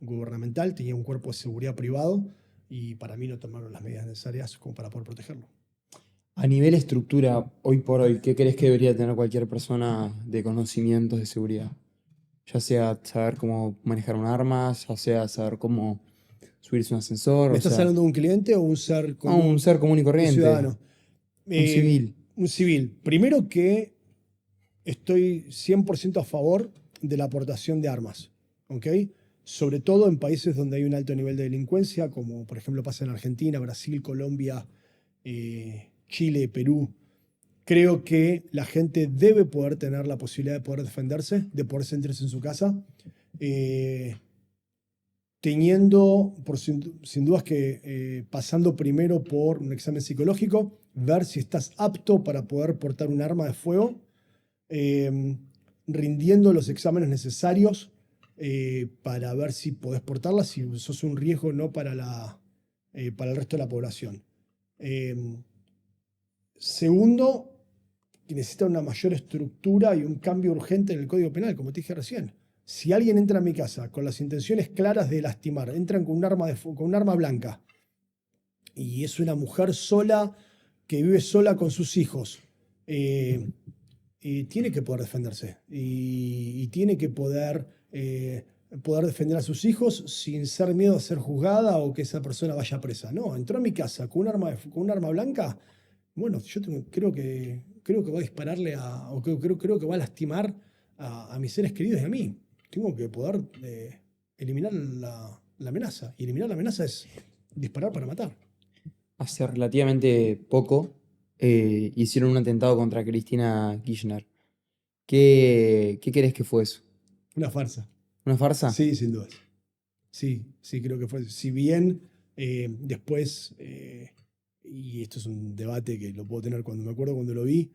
gubernamental, tenía un cuerpo de seguridad privado y para mí no tomaron las medidas necesarias como para poder protegerlo. A nivel estructura, hoy por hoy, ¿qué crees que debería tener cualquier persona de conocimientos de seguridad? Ya sea saber cómo manejar un arma, ya sea saber cómo subirse a un ascensor, ¿Me o estás sea, hablando de un cliente o un ser no, un común, ser común y un corriente, ciudadano? un Eh, civil. un civil. Primero que estoy 100% a favor de la aportación de armas, ¿ok? Sobre todo en países donde hay un alto nivel de delincuencia, como por ejemplo pasa en Argentina, Brasil, Colombia, Chile, Perú. Creo que la gente debe poder tener la posibilidad de poder defenderse, de poder sentirse en su casa, eh, teniendo, sin dudas que pasando primero por un examen psicológico, ver si estás apto para poder portar un arma de fuego, eh, rindiendo los exámenes necesarios para ver si podés portarla, si sos un riesgo no para, para el resto de la población. Eh, Segundo, que necesita una mayor estructura y un cambio urgente en el Código Penal, como te dije recién. Si alguien entra a mi casa con las intenciones claras de lastimar, entran con un arma, con un arma blanca y es una mujer sola que vive sola con sus hijos, eh, tiene que poder defenderse y tiene que poder defender a sus hijos sin ser miedo a ser juzgada o que esa persona vaya presa. No, entró a mi casa con un arma, con un arma blanca. Bueno, creo que va a dispararle o creo que va a lastimar a mis seres queridos y a mí. Tengo que poder eliminar la amenaza. Y eliminar la amenaza es disparar para matar. Hace relativamente poco hicieron un atentado contra Cristina Kirchner. ¿Qué crees que fue eso? Una farsa. ¿Una farsa? Sí, sin dudas. Sí, sí, creo que fue. Si bien después, y esto es un debate que lo puedo tener cuando me acuerdo cuando lo vi,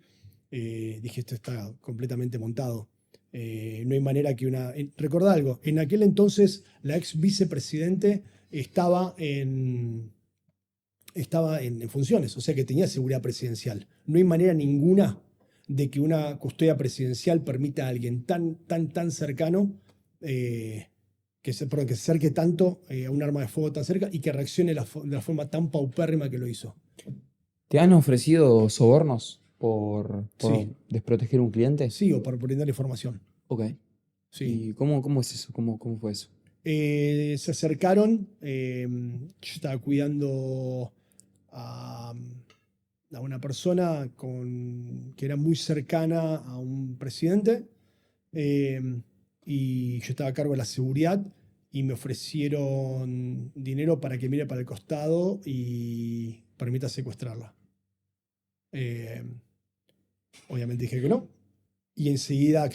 dije, esto está completamente montado. No hay manera que una... recordá algo, en aquel entonces la ex vicepresidente estaba en funciones, o sea que tenía seguridad presidencial. No hay manera ninguna de que una custodia presidencial permita a alguien tan cercano perdón, que se acerque tanto a un arma de fuego tan cerca y que reaccione de la forma tan paupérrima que lo hizo. ¿Te han ofrecido sobornos por Sí, desproteger a un cliente? sí, o para brindar información. Ok. Sí. ¿Y cómo es eso? ¿Cómo fue eso? Se acercaron, yo estaba cuidando a, a una persona que era muy cercana a un presidente eh, y yo estaba a cargo de la seguridad y me ofrecieron dinero para que mire para el costado y permita secuestrarla. Eh, Obviamente dije que no y enseguida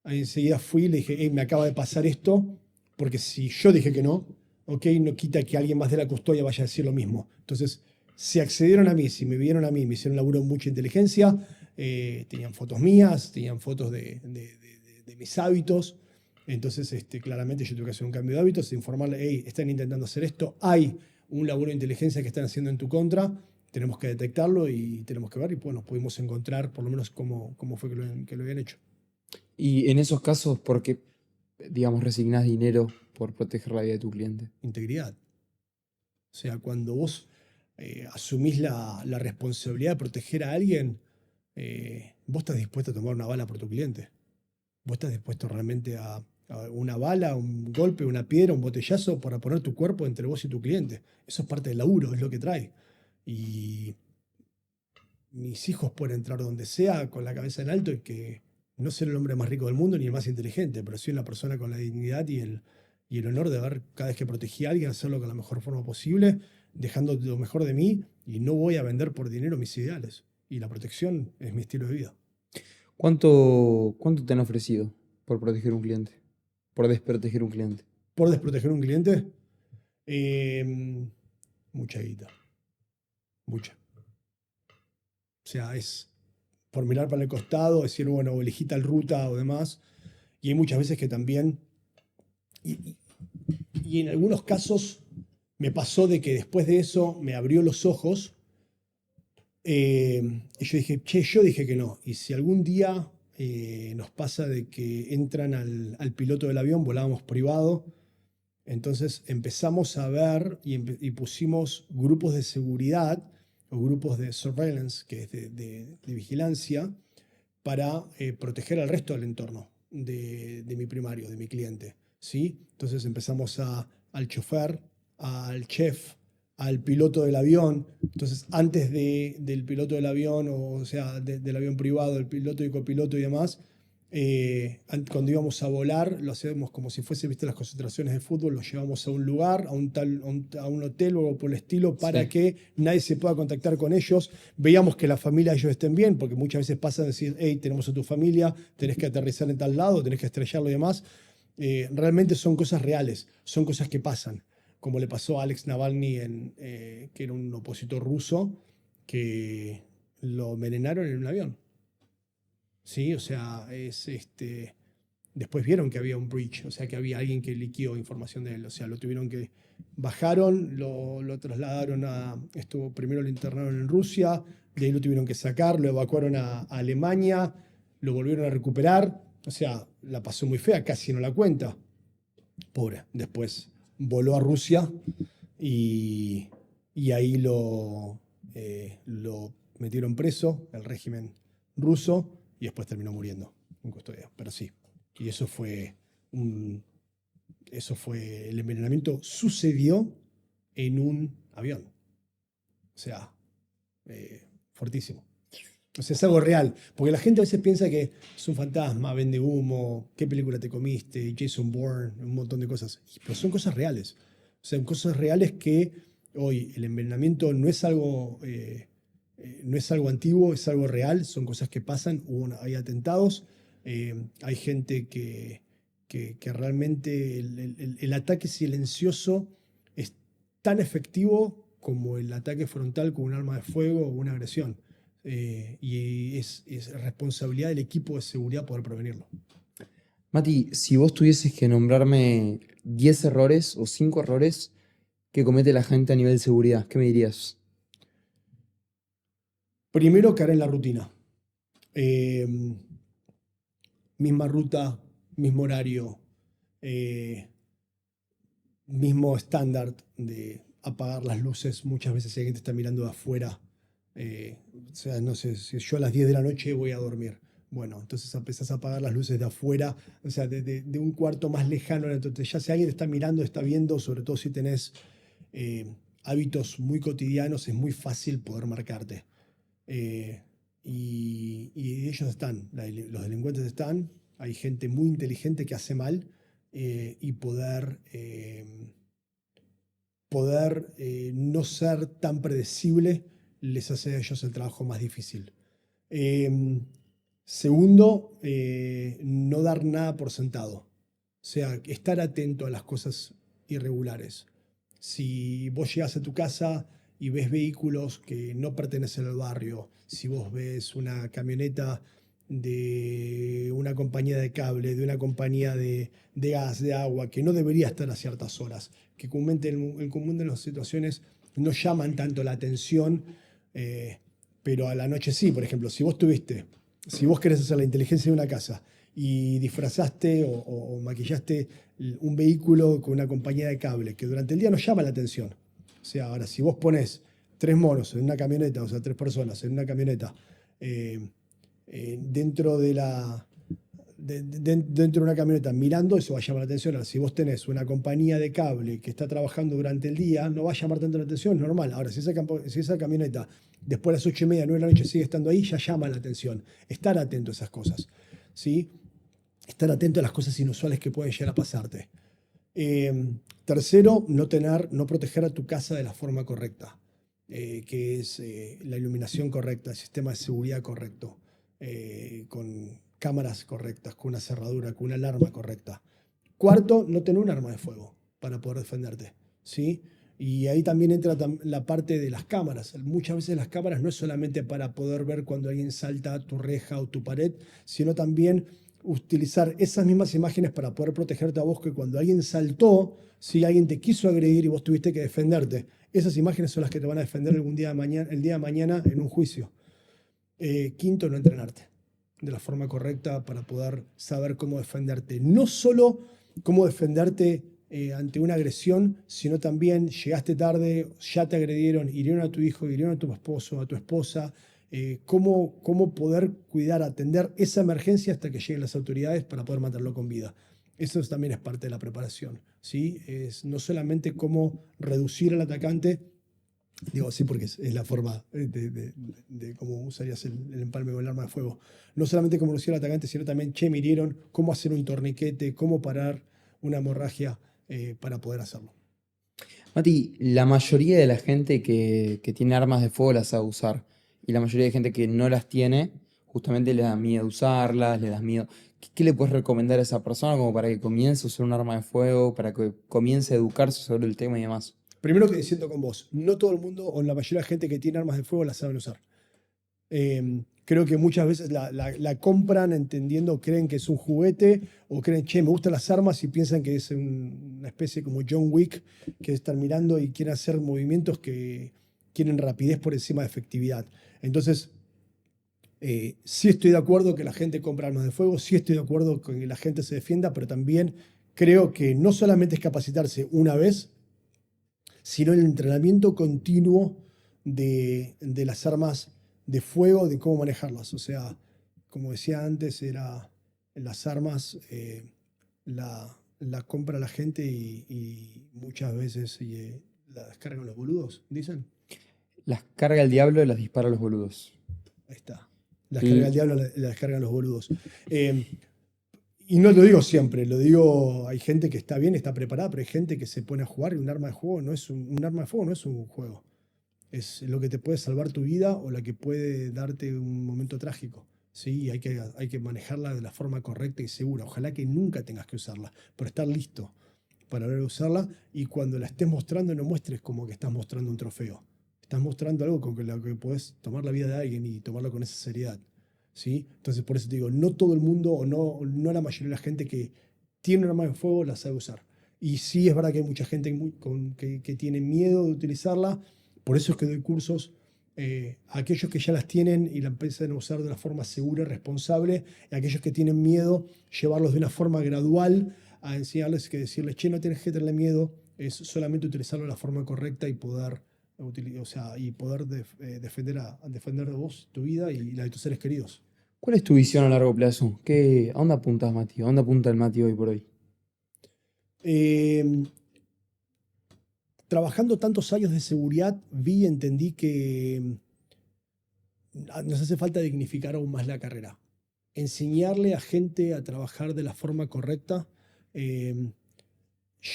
enseguida fui y le dije, hey, me acaba de pasar esto, porque si yo dije que no, ok, no quita que alguien más de la custodia vaya a decir lo mismo. Entonces, si accedieron a mí, si me vieron a mí, me hicieron laburo con mucha inteligencia, tenían fotos mías, tenían fotos de mis hábitos. Entonces, claramente yo tuve que hacer un cambio de hábitos, informarle, hey, están intentando hacer esto, hay un laburo de inteligencia que están haciendo en tu contra, tenemos que detectarlo y tenemos que ver, y bueno, pudimos encontrar por lo menos cómo fue que lo habían hecho. Y en esos casos, ¿por qué, digamos, resignás dinero por proteger la vida de tu cliente? Integridad. O sea, cuando vos asumís la responsabilidad de proteger a alguien, vos estás dispuesto a tomar una bala por tu cliente. Vos estás dispuesto realmente a una bala, un golpe, una piedra, un botellazo para poner tu cuerpo entre vos y tu cliente. Eso es parte del laburo, es lo que trae. Y mis hijos pueden entrar donde sea con la cabeza en alto y que no ser el hombre más rico del mundo ni el más inteligente, pero soy una persona con la dignidad y el honor de ver cada vez que protegí a alguien, hacerlo con la mejor forma posible, dejando lo mejor de mí y no voy a vender por dinero mis ideales. Y la protección es mi estilo de vida. ¿Cuánto te han ofrecido por proteger un cliente? Por desproteger un cliente. Por desproteger a un cliente, eh, mucha guita, mucha. O sea, es por mirar para el costado, decir, bueno, o elegí tal ruta o demás. Y hay muchas veces que también, y, y en algunos casos me pasó de que después de eso me abrió los ojos y yo dije, che, yo dije que no. Y si algún día nos pasa de que entran al piloto del avión, volábamos privado, entonces empezamos a ver y pusimos grupos de seguridad o grupos de surveillance, que es de vigilancia, para proteger al resto del entorno de mi primario, de mi cliente. ¿Sí? Entonces empezamos al chofer, al chef, al piloto del avión. Entonces, antes del piloto del avión, o sea, del avión privado, el piloto y copiloto y demás, cuando íbamos a volar, lo hacemos como si fuese, viste, las concentraciones de fútbol, lo llevamos a un lugar, a un hotel o algo por el estilo, para Sí. que nadie se pueda contactar con ellos. Veíamos que la familia de ellos estén bien, porque muchas veces pasa a decir, hey, tenemos a tu familia, tenés que aterrizar en tal lado, tenés que estrellarlo y demás. Realmente son cosas reales, son cosas que pasan, como le pasó a Alex Navalny, que era un opositor ruso, que lo envenenaron en un avión. Sí, o sea, después vieron que había un breach, o sea, que había alguien que liqueó información de él, o sea, lo tuvieron que, bajaron, lo trasladaron primero lo internaron en Rusia, de ahí lo tuvieron que sacar, lo evacuaron a Alemania, lo volvieron a recuperar, o sea, la pasó muy fea, casi no la cuenta, pobre. Después voló a Rusia y, y ahí lo metieron preso, el régimen ruso, y después terminó muriendo en custodia. Pero sí, y un, eso fue, el envenenamiento sucedió en un avión. O sea, fuertísimo. O sea, es algo real. Porque la gente a veces piensa que es un fantasma, vende humo, qué película te comiste, Jason Bourne, un montón de cosas. Pero son cosas reales. O sea, son cosas reales que hoy el envenenamiento no es algo antiguo, es algo real, son cosas que pasan. Hay atentados, hay gente que realmente el ataque silencioso es tan efectivo como el ataque frontal con un arma de fuego o una agresión. Y es responsabilidad del equipo de seguridad poder prevenirlo. Mati, si vos tuvieses que nombrarme 10 errores o 5 errores que comete la gente a nivel de seguridad, ¿qué me dirías? Primero, caer en la rutina. Eh, Misma ruta, mismo horario, eh, mismo estándar de apagar las luces. Muchas veces si alguien te está mirando de afuera, o sea, no sé, si yo a las 10 de la noche voy a dormir. Bueno, entonces empezás a apagar las luces de afuera, o sea, de un cuarto más lejano. Entonces ya si alguien te está mirando, está viendo, sobre todo si tenés eh, hábitos muy cotidianos, es muy fácil poder marcarte. Eh, y ellos están, los delincuentes están, hay gente muy inteligente que hace mal y poder no ser tan predecible les hace a ellos el trabajo más difícil. Eh, Segundo, no dar nada por sentado. O sea, estar atento a las cosas irregulares. Si vos llegás a tu casa y ves vehículos que no pertenecen al barrio, si vos ves una camioneta de una compañía de cable, de una compañía de gas, de agua, que no debería estar a ciertas horas, que comúnmente el común de las situaciones no llaman tanto la atención, pero a la noche sí. Por ejemplo, si vos querés hacer la inteligencia de una casa y disfrazaste o maquillaste un vehículo con una compañía de cable que durante el día no llama la atención. O sea, ahora, si vos pones 3 monos en una camioneta, o sea, 3 personas en una camioneta, dentro dentro de una camioneta mirando, eso va a llamar la atención. Ahora, si vos tenés una compañía de cable que está trabajando durante el día, no va a llamar tanto la atención, es normal. Ahora, si esa camioneta después de las 8:30, 9 de la noche sigue estando ahí, ya llama la atención. Estar atento a esas cosas, ¿sí? Estar atento a las cosas inusuales que pueden llegar a pasarte. Tercero, no proteger a tu casa de la forma correcta, que es la iluminación correcta, el sistema de seguridad correcto, con cámaras correctas, con una cerradura, con una alarma correcta. Cuarto, no tener un arma de fuego para poder defenderte, ¿sí? Y ahí también entra la parte de las cámaras. Muchas veces las cámaras no es solamente para poder ver cuando alguien salta a tu reja o tu pared, sino también utilizar esas mismas imágenes para poder protegerte a vos, que cuando alguien saltó, si alguien te quiso agredir y vos tuviste que defenderte, esas imágenes son las que te van a defender el día de mañana en un juicio. Quinto, no entrenarte de la forma correcta para poder saber cómo defenderte. No solo cómo defenderte ante una agresión, sino también llegaste tarde, ya te agredieron, hirieron a tu hijo, hirieron a tu esposo, a tu esposa. Cómo poder cuidar, atender esa emergencia hasta que lleguen las autoridades para poder matarlo con vida. Eso también es parte de la preparación, ¿sí? Es no solamente cómo reducir al atacante, digo así porque es la forma de cómo usarías el empalme o el arma de fuego. No solamente cómo reducir al atacante, sino también, me hirieron, cómo hacer un torniquete, cómo parar una hemorragia para poder hacerlo. Mati, la mayoría de la gente que tiene armas de fuego las sabe usar. Y la mayoría de gente que no las tiene, justamente le da miedo usarlas, le das miedo. ¿Qué le puedes recomendar a esa persona como para que comience a usar un arma de fuego, para que comience a educarse sobre el tema y demás? Primero que siento con vos, no todo el mundo o la mayoría de la gente que tiene armas de fuego las saben usar. Creo que muchas veces la compran entendiendo, creen que es un juguete o creen, me gustan las armas y piensan que es una especie como John Wick, que están mirando y quieren hacer movimientos que quieren rapidez por encima de efectividad. Entonces, sí estoy de acuerdo que la gente compra armas de fuego, sí estoy de acuerdo con que la gente se defienda, pero también creo que no solamente es capacitarse una vez, sino el entrenamiento continuo de las armas de fuego, de cómo manejarlas. O sea, como decía antes, las armas la compra la gente y muchas veces la descargan los boludos, dicen. Las carga el diablo y las dispara a los boludos. Ahí está. La descarga el diablo, la descargan los boludos. Y no lo digo siempre, lo digo, hay gente que está bien, está preparada, pero hay gente que se pone a jugar y un arma de fuego no es un arma de fuego no es un juego. Es lo que te puede salvar tu vida o la que puede darte un momento trágico. ¿Sí? Y hay que manejarla de la forma correcta y segura. Ojalá que nunca tengas que usarla, pero estar listo para poder usarla, y cuando la estés mostrando no muestres como que estás mostrando un trofeo. Estás mostrando algo con lo que podés tomar la vida de alguien y tomarlo con esa seriedad. ¿Sí? Entonces por eso te digo, no todo el mundo o no la mayoría de la gente que tiene un arma de fuego la sabe usar. Y sí es verdad que hay mucha gente que tiene miedo de utilizarla. Por eso es que doy cursos a aquellos que ya las tienen y la empiezan a usar de una forma segura y responsable, y a aquellos que tienen miedo, llevarlos de una forma gradual a enseñarles, que decirles, no tienes que tenerle miedo, es solamente utilizarlo de la forma correcta y poder, defender de vos, tu vida y la de tus seres queridos. ¿Cuál es tu visión a largo plazo? ¿A dónde apuntas, Mati? ¿A dónde apunta el Mati hoy por hoy? Trabajando tantos años de seguridad, entendí que nos hace falta dignificar aún más la carrera. Enseñarle a gente a trabajar de la forma correcta,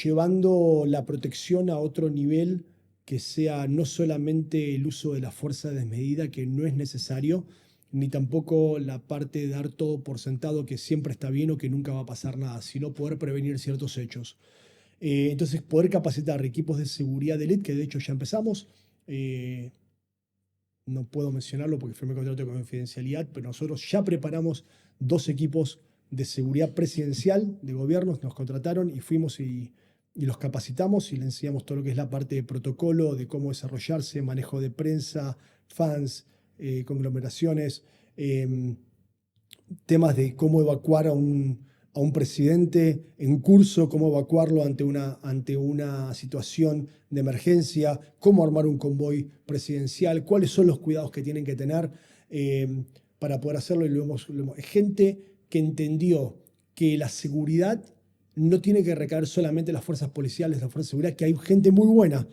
llevando la protección a otro nivel que sea no solamente el uso de la fuerza desmedida, que no es necesario, ni tampoco la parte de dar todo por sentado, que siempre está bien o que nunca va a pasar nada, sino poder prevenir ciertos hechos. Entonces, poder capacitar equipos de seguridad de élite, que de hecho ya empezamos. No puedo mencionarlo porque firmé contrato de confidencialidad, pero nosotros ya preparamos 2 equipos de seguridad presidencial de gobiernos, nos contrataron y fuimos y los capacitamos y le enseñamos todo lo que es la parte de protocolo, de cómo desarrollarse, manejo de prensa, fans, conglomeraciones, temas de cómo evacuar a un presidente en curso, cómo evacuarlo ante una situación de emergencia, cómo armar un convoy presidencial, cuáles son los cuidados que tienen que tener para poder hacerlo. Y gente que entendió que la seguridad no tiene que recaer solamente en las fuerzas policiales, las fuerzas de seguridad, que hay gente muy buena,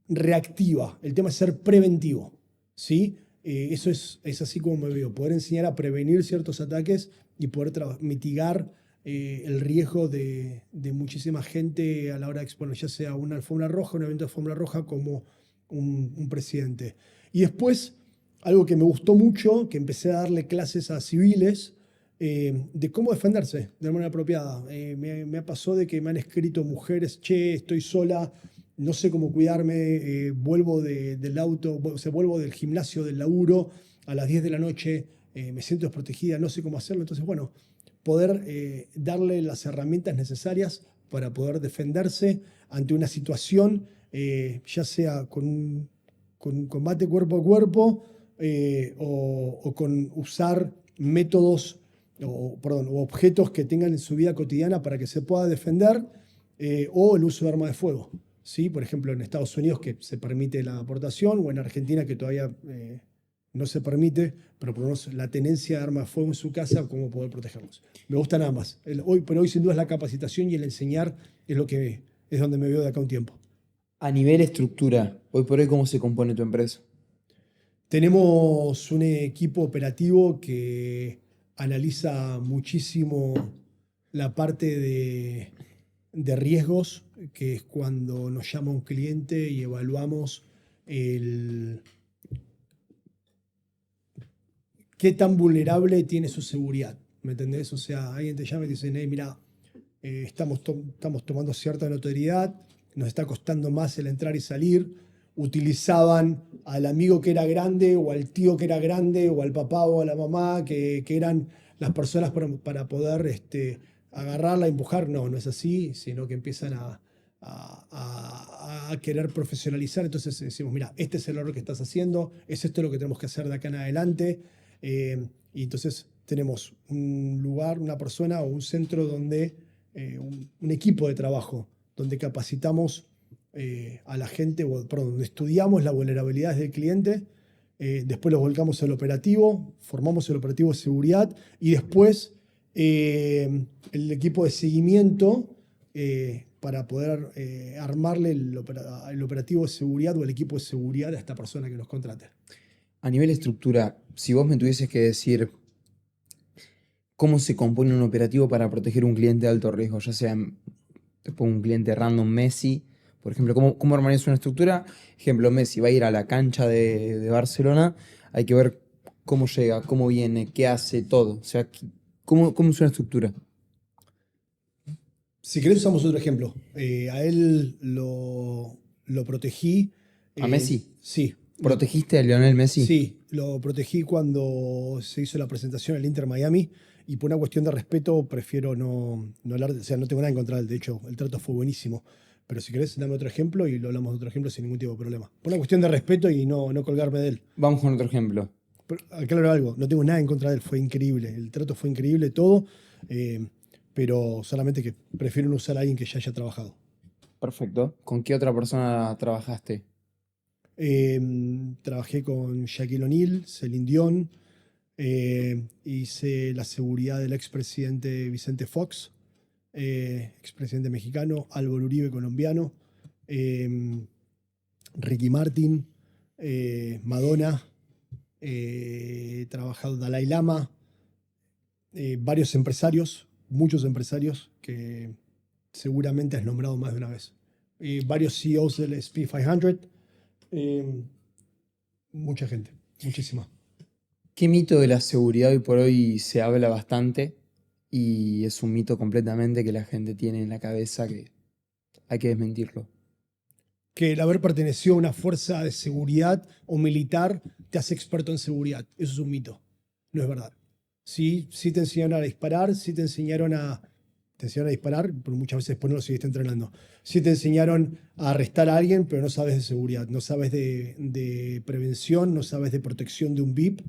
reactiva. El tema es ser preventivo, ¿sí? Eso es así como me veo, poder enseñar a prevenir ciertos ataques y poder mitigar el riesgo de muchísima gente a la hora de exponer, ya sea una alfombra roja, un evento de alfombra roja, como un presidente. Y después, algo que me gustó mucho, que empecé a darle clases a civiles de cómo defenderse de manera apropiada. Me pasó de que me han escrito mujeres, estoy sola, no sé cómo cuidarme, vuelvo del auto, o sea, vuelvo del gimnasio, del laburo a las 10 de la noche, me siento desprotegida, no sé cómo hacerlo. Entonces, bueno, poder darle las herramientas necesarias para poder defenderse ante una situación, ya sea con un combate cuerpo a cuerpo o con usar métodos o objetos que tengan en su vida cotidiana para que se pueda defender, o el uso de armas de fuego. ¿Sí? Por ejemplo, en Estados Unidos que se permite la aportación, o en Argentina que todavía no se permite, pero por lo menos la tenencia de armas de fuego en su casa, cómo poder protegerlos. Me gustan ambas. Pero hoy sin duda es la capacitación y el enseñar es lo que es donde me veo de acá un tiempo. A nivel estructura, hoy por hoy, ¿cómo se compone tu empresa? Tenemos un equipo operativo que analiza muchísimo la parte de riesgos, que es cuando nos llama un cliente y evaluamos qué tan vulnerable tiene su seguridad. ¿Me entendés? O sea, alguien te llama y te dice, mira, estamos tomando cierta notoriedad, nos está costando más el entrar y salir. Utilizaban al amigo que era grande, o al tío que era grande, o al papá o a la mamá, que eran las personas para poder agarrarla, empujar. No, no es así, sino que empiezan a querer profesionalizar. Entonces decimos, mira, este es el error que estás haciendo, es esto lo que tenemos que hacer de acá en adelante. Y entonces tenemos un lugar, una persona o un centro donde, un equipo de trabajo, donde capacitamos a la gente, perdón, donde estudiamos las vulnerabilidades del cliente, después los volcamos al operativo, formamos el operativo de seguridad y después el equipo de seguimiento para poder armarle el operativo de seguridad o el equipo de seguridad a esta persona que nos contrate. A nivel estructura, si vos me tuvieses que decir cómo se compone un operativo para proteger un cliente de alto riesgo, ya sea, te pongo un cliente random Messi, por ejemplo, ¿cómo armarías una estructura? Ejemplo, Messi va a ir a la cancha de Barcelona, hay que ver cómo llega, cómo viene, qué hace, todo. O sea, ¿cómo es una estructura? Si querés usamos otro ejemplo. A él lo protegí. ¿A Messi? Sí, ¿Protegiste a Lionel Messi? sí, lo protegí cuando se hizo la presentación en el Inter Miami, y por una cuestión de respeto prefiero no hablar, o sea, no tengo nada en contra de él. De hecho, el trato fue buenísimo. Pero si querés, dame otro ejemplo y lo hablamos de otro ejemplo sin ningún tipo de problema. Por una cuestión de respeto y no colgarme de él. Vamos con otro ejemplo. Pero, aclaro algo, no tengo nada en contra de él, fue increíble. El trato fue increíble, todo. Pero solamente que prefiero no usar a alguien que ya haya trabajado. Perfecto. ¿Con qué otra persona trabajaste? Trabajé con Shaquille O'Neal, Celine Dion, hice la seguridad del expresidente Vicente Fox, expresidente mexicano, Álvaro Uribe, colombiano, Ricky Martin, Madonna, he trabajado Dalai Lama, varios empresarios, muchos empresarios que seguramente has nombrado más de una vez. Varios CEOs del S&P 500, mucha gente, muchísima. ¿Qué mito de la seguridad hoy por hoy se habla bastante y es un mito completamente que la gente tiene en la cabeza que hay que desmentirlo? Que el haber pertenecido a una fuerza de seguridad o militar te hace experto en seguridad. Eso es un mito, no es verdad. Sí, sí te enseñaron a disparar, sí te enseñaron a disparar, pero muchas veces después no lo seguiste entrenando. Sí te enseñaron a arrestar a alguien, pero no sabes de seguridad, no sabes de prevención, no sabes de protección de un VIP,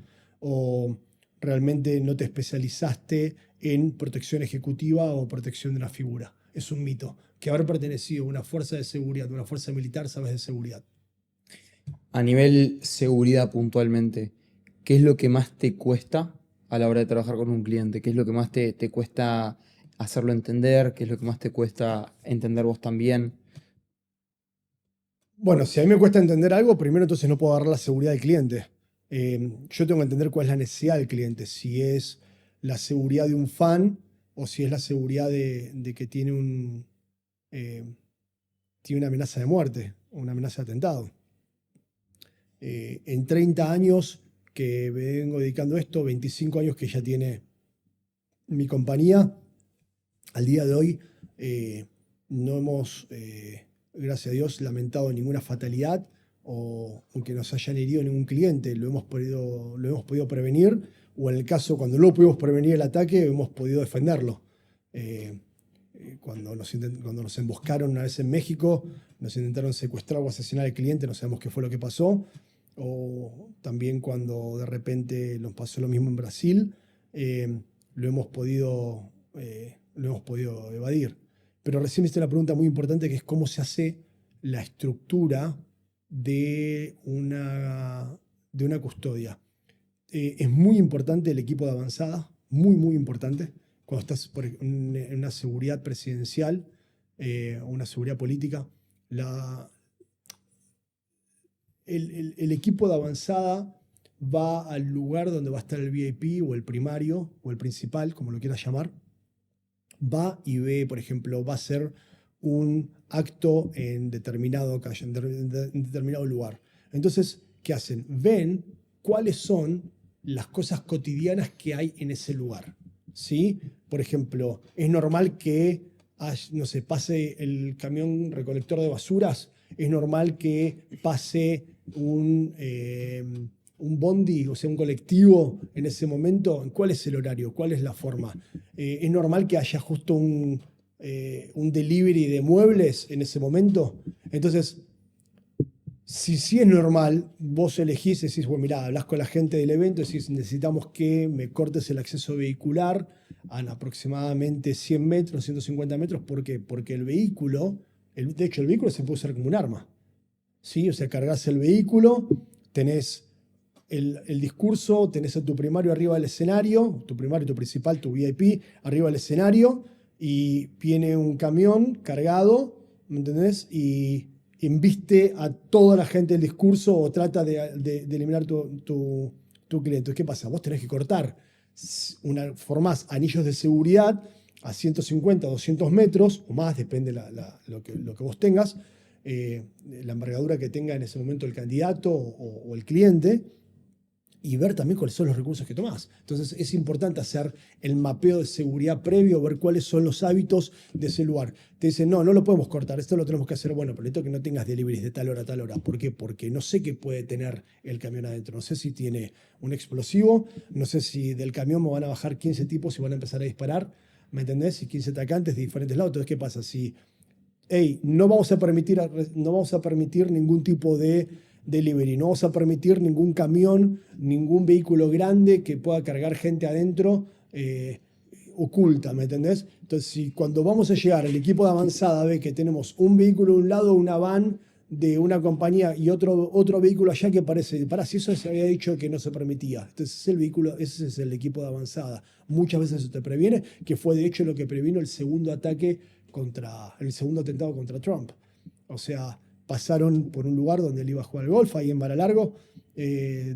o realmente no te especializaste en protección ejecutiva o protección de una figura. Es un mito. Que haber pertenecido a una fuerza de seguridad, a una fuerza militar, sabes de seguridad. A nivel seguridad puntualmente, ¿qué es lo que más te cuesta a la hora de trabajar con un cliente? ¿Qué es lo que más te cuesta hacerlo entender? ¿Qué es lo que más te cuesta entender vos también? Bueno, si a mí me cuesta entender algo, primero entonces no puedo agarrar la seguridad del cliente. Yo tengo que entender cuál es la necesidad del cliente, si es la seguridad de un fan o si es la seguridad de que eh, tiene una amenaza de muerte, una amenaza de atentado. En 30 años que me vengo dedicando a esto, 25 años que ya tiene mi compañía, al día de hoy no hemos gracias a Dios, lamentado ninguna fatalidad o que nos hayan herido ningún cliente. Lo hemos podido prevenir, o en el caso cuando no pudimos prevenir el ataque, hemos podido defenderlo. Cuando nos emboscaron una vez en México, nos intentaron secuestrar o asesinar al cliente, no sabemos qué fue lo que pasó. O también cuando de repente nos pasó lo mismo en Brasil, lo hemos podido evadir. Pero recién me hiciste una pregunta muy importante, que es cómo se hace la estructura de una custodia. Es muy importante el equipo de avanzada, muy, muy importante. Cuando estás en una seguridad presidencial o una seguridad política, el equipo de avanzada va al lugar donde va a estar el VIP o el primario o el principal, como lo quieras llamar. Va y ve, por ejemplo, va a ser un acto en determinado calle, en determinado lugar. Entonces, ¿qué hacen? Ven cuáles son las cosas cotidianas que hay en ese lugar. ¿Sí? Por ejemplo, es normal que no sé, pase el camión recolector de basuras, es normal que pase un bondi, o sea, un colectivo en ese momento. ¿Cuál es el horario? ¿Cuál es la forma? ¿Es normal que haya justo un delivery de muebles en ese momento? Entonces, si es normal, vos elegís, decís, bueno, mirá, hablas con la gente del evento, decís, necesitamos que me cortes el acceso vehicular a aproximadamente 100 metros, 150 metros. ¿Por qué? Porque el vehículo, de hecho, el vehículo se puede usar como un arma. ¿Sí? O sea, cargas el vehículo, tenés el discurso, tenés a tu primario arriba del escenario, tu primario, tu principal, tu VIP, arriba del escenario, y viene un camión cargado, ¿me entendés? Y embiste a toda la gente del discurso o trata de eliminar tu cliente. ¿Qué pasa? Vos tenés que cortar, formás anillos de seguridad a 150, 200 metros o más, depende lo que vos tengas, la envergadura que tenga en ese momento el candidato o el cliente, y ver también cuáles son los recursos que tomás. Entonces es importante hacer el mapeo de seguridad previo, ver cuáles son los hábitos de ese lugar. Te dicen, no lo podemos cortar, esto lo tenemos que hacer. Bueno, pero necesito que no tengas deliveries de tal hora a tal hora. ¿Por qué? Porque no sé qué puede tener el camión adentro. No sé si tiene un explosivo, no sé si del camión me van a bajar 15 tipos y van a empezar a disparar, ¿me entendés? Y 15 atacantes de diferentes lados. Entonces, ¿qué pasa? Si no vamos a permitir ningún tipo de delivery, no vamos a permitir ningún camión, ningún vehículo grande que pueda cargar gente adentro oculta, ¿me entendés? Entonces, si cuando vamos a llegar, el equipo de avanzada ve que tenemos un vehículo de un lado, una van de una compañía y otro vehículo allá, que parece, para si eso se había dicho que no se permitía. Entonces ese es el equipo de avanzada. Muchas veces eso te previene, que fue de hecho lo que previno el segundo atentado contra Trump. O sea, pasaron por un lugar donde él iba a jugar al golf, ahí en Mar-a-Lago,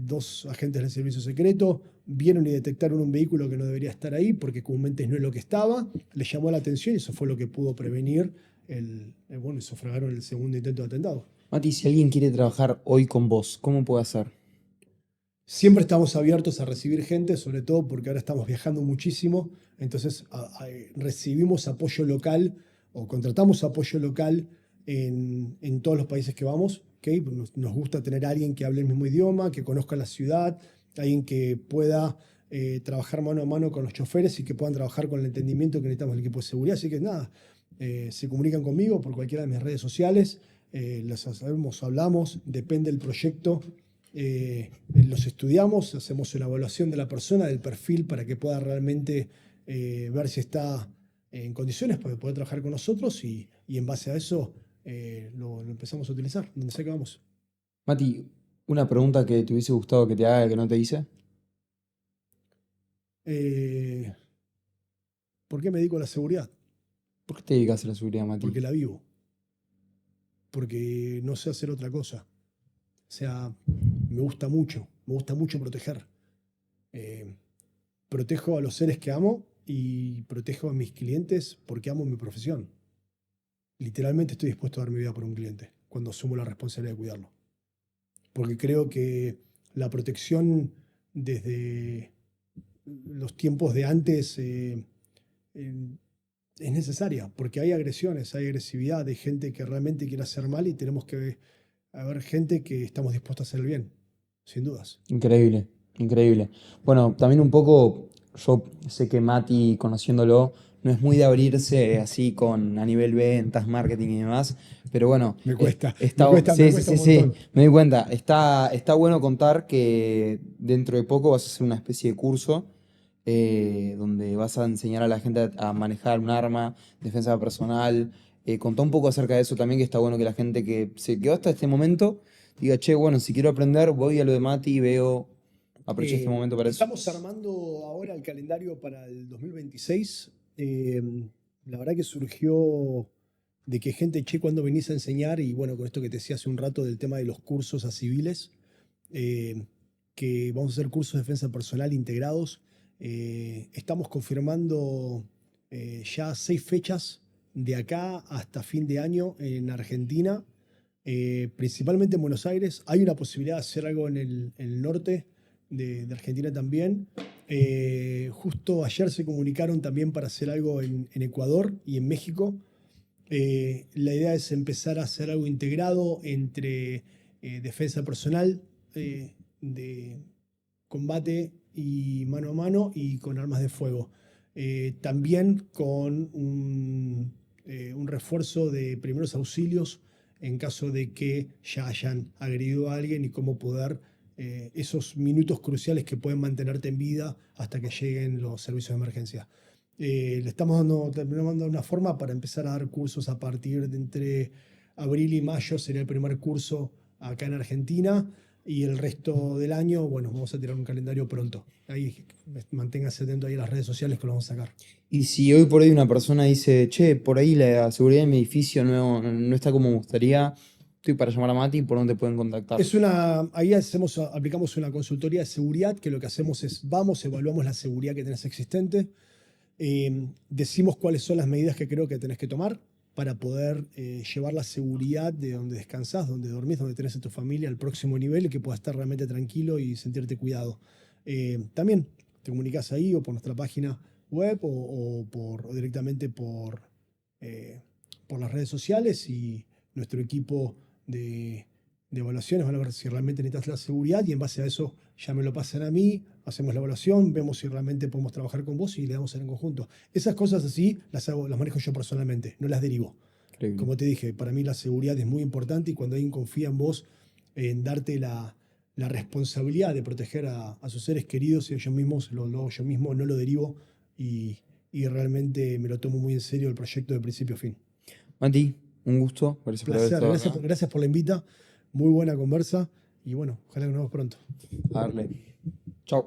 dos agentes del servicio secreto vieron y detectaron un vehículo que no debería estar ahí porque comúnmente no es lo que estaba, le llamó la atención y eso fue lo que pudo prevenir y sufragaron el segundo intento de atentado. Mati, si alguien quiere trabajar hoy con vos, ¿cómo puede hacer? Siempre estamos abiertos a recibir gente, sobre todo porque ahora estamos viajando muchísimo, entonces recibimos apoyo local o contratamos apoyo local en todos los países que vamos. ¿Okay? Nos gusta tener a alguien que hable el mismo idioma, que conozca la ciudad, alguien que pueda trabajar mano a mano con los choferes y que puedan trabajar con el entendimiento que necesitamos el equipo de seguridad. Así que nada, se comunican conmigo por cualquiera de mis redes sociales, las sabemos, hablamos, depende del proyecto. Los estudiamos, hacemos una evaluación de la persona, del perfil, para que pueda realmente ver si está en condiciones para poder trabajar con nosotros y en base a eso lo empezamos a utilizar, donde sea que vamos. Mati, una pregunta que te hubiese gustado que te haga que no te hice. Eh, ¿Por qué me dedico a la seguridad? ¿Por qué te dedicas a la seguridad, Mati? Porque la vivo, porque no sé hacer otra cosa. O sea, me gusta mucho proteger. Eh, Protejo a los seres que amo y protejo a mis clientes porque amo mi profesión. Literalmente estoy dispuesto a dar mi vida por un cliente cuando asumo la responsabilidad de cuidarlo. Porque creo que la protección desde los tiempos de antes es necesaria, porque hay agresiones, hay agresividad, hay gente que realmente quiere hacer mal y tenemos que haber gente que estamos dispuestos a hacer el bien, sin dudas. Increíble, increíble. Bueno, también un poco, yo sé que Mati, conociéndolo, no es muy de abrirse así con a nivel ventas, marketing y demás, pero bueno, Me cuesta, me está, cuesta, me sí, sí, cuesta sí, un sí, montón. me di cuenta. Está bueno contar que dentro de poco vas a hacer una especie de curso donde vas a enseñar a la gente a manejar un arma, defensa personal. Contá un poco acerca de eso también, que está bueno que la gente que se quedó hasta este momento diga, che, bueno, si quiero aprender, voy a lo de Mati y veo, aprovecho este momento para eso. Estamos armando ahora el calendario para el 2026. La verdad que surgió de que gente, che, cuando venís a enseñar, y bueno, con esto que te decía hace un rato del tema de los cursos a civiles, eh, que vamos a hacer cursos de defensa personal integrados. Estamos confirmando ya 6 fechas de acá hasta fin de año en Argentina, principalmente en Buenos Aires. Hay una posibilidad de hacer algo en el norte de Argentina también. Justo ayer se comunicaron también para hacer algo en Ecuador y en México. La idea es empezar a hacer algo integrado entre defensa personal, de combate y mano a mano y con armas de fuego. También con un refuerzo de primeros auxilios en caso de que ya hayan agredido a alguien y cómo poder esos minutos cruciales que pueden mantenerte en vida hasta que lleguen los servicios de emergencia. Le estamos dando una forma para empezar a dar cursos a partir de entre abril y mayo, sería el primer curso acá en Argentina, y el resto del año, bueno, vamos a tirar un calendario pronto. Ahí manténgase atento ahí a las redes sociales que lo vamos a sacar. Y si hoy por hoy una persona dice, che, por ahí la seguridad de mi edificio no está como me gustaría, estoy para llamar a Mati, ¿por dónde pueden contactar? Ahí aplicamos una consultoría de seguridad, que lo que hacemos es, evaluamos la seguridad que tenés existente, decimos cuáles son las medidas que creo que tenés que tomar para poder llevar la seguridad de donde descansás, donde dormís, donde tenés a tu familia al próximo nivel y que puedas estar realmente tranquilo y sentirte cuidado. También te comunicas ahí o por nuestra página web o directamente por las redes sociales, y nuestro equipo de evaluaciones van a ver si realmente necesitas la seguridad, y en base a eso ya me lo pasan a mí, hacemos la evaluación, vemos si realmente podemos trabajar con vos y le damos en conjunto. Esas cosas así las manejo yo personalmente, no las derivo. Increíble. Como te dije, para mí la seguridad es muy importante, y cuando alguien confía en vos, en darte la responsabilidad de proteger a sus seres queridos y ellos mismos, lo hago yo mismo, no lo derivo, y realmente me lo tomo muy en serio el proyecto de principio a fin. Mati, un gusto, gracias por haber Placer, estado acá. gracias por la invita, muy buena conversa, y bueno, ojalá que nos vemos pronto. A darle. Chau.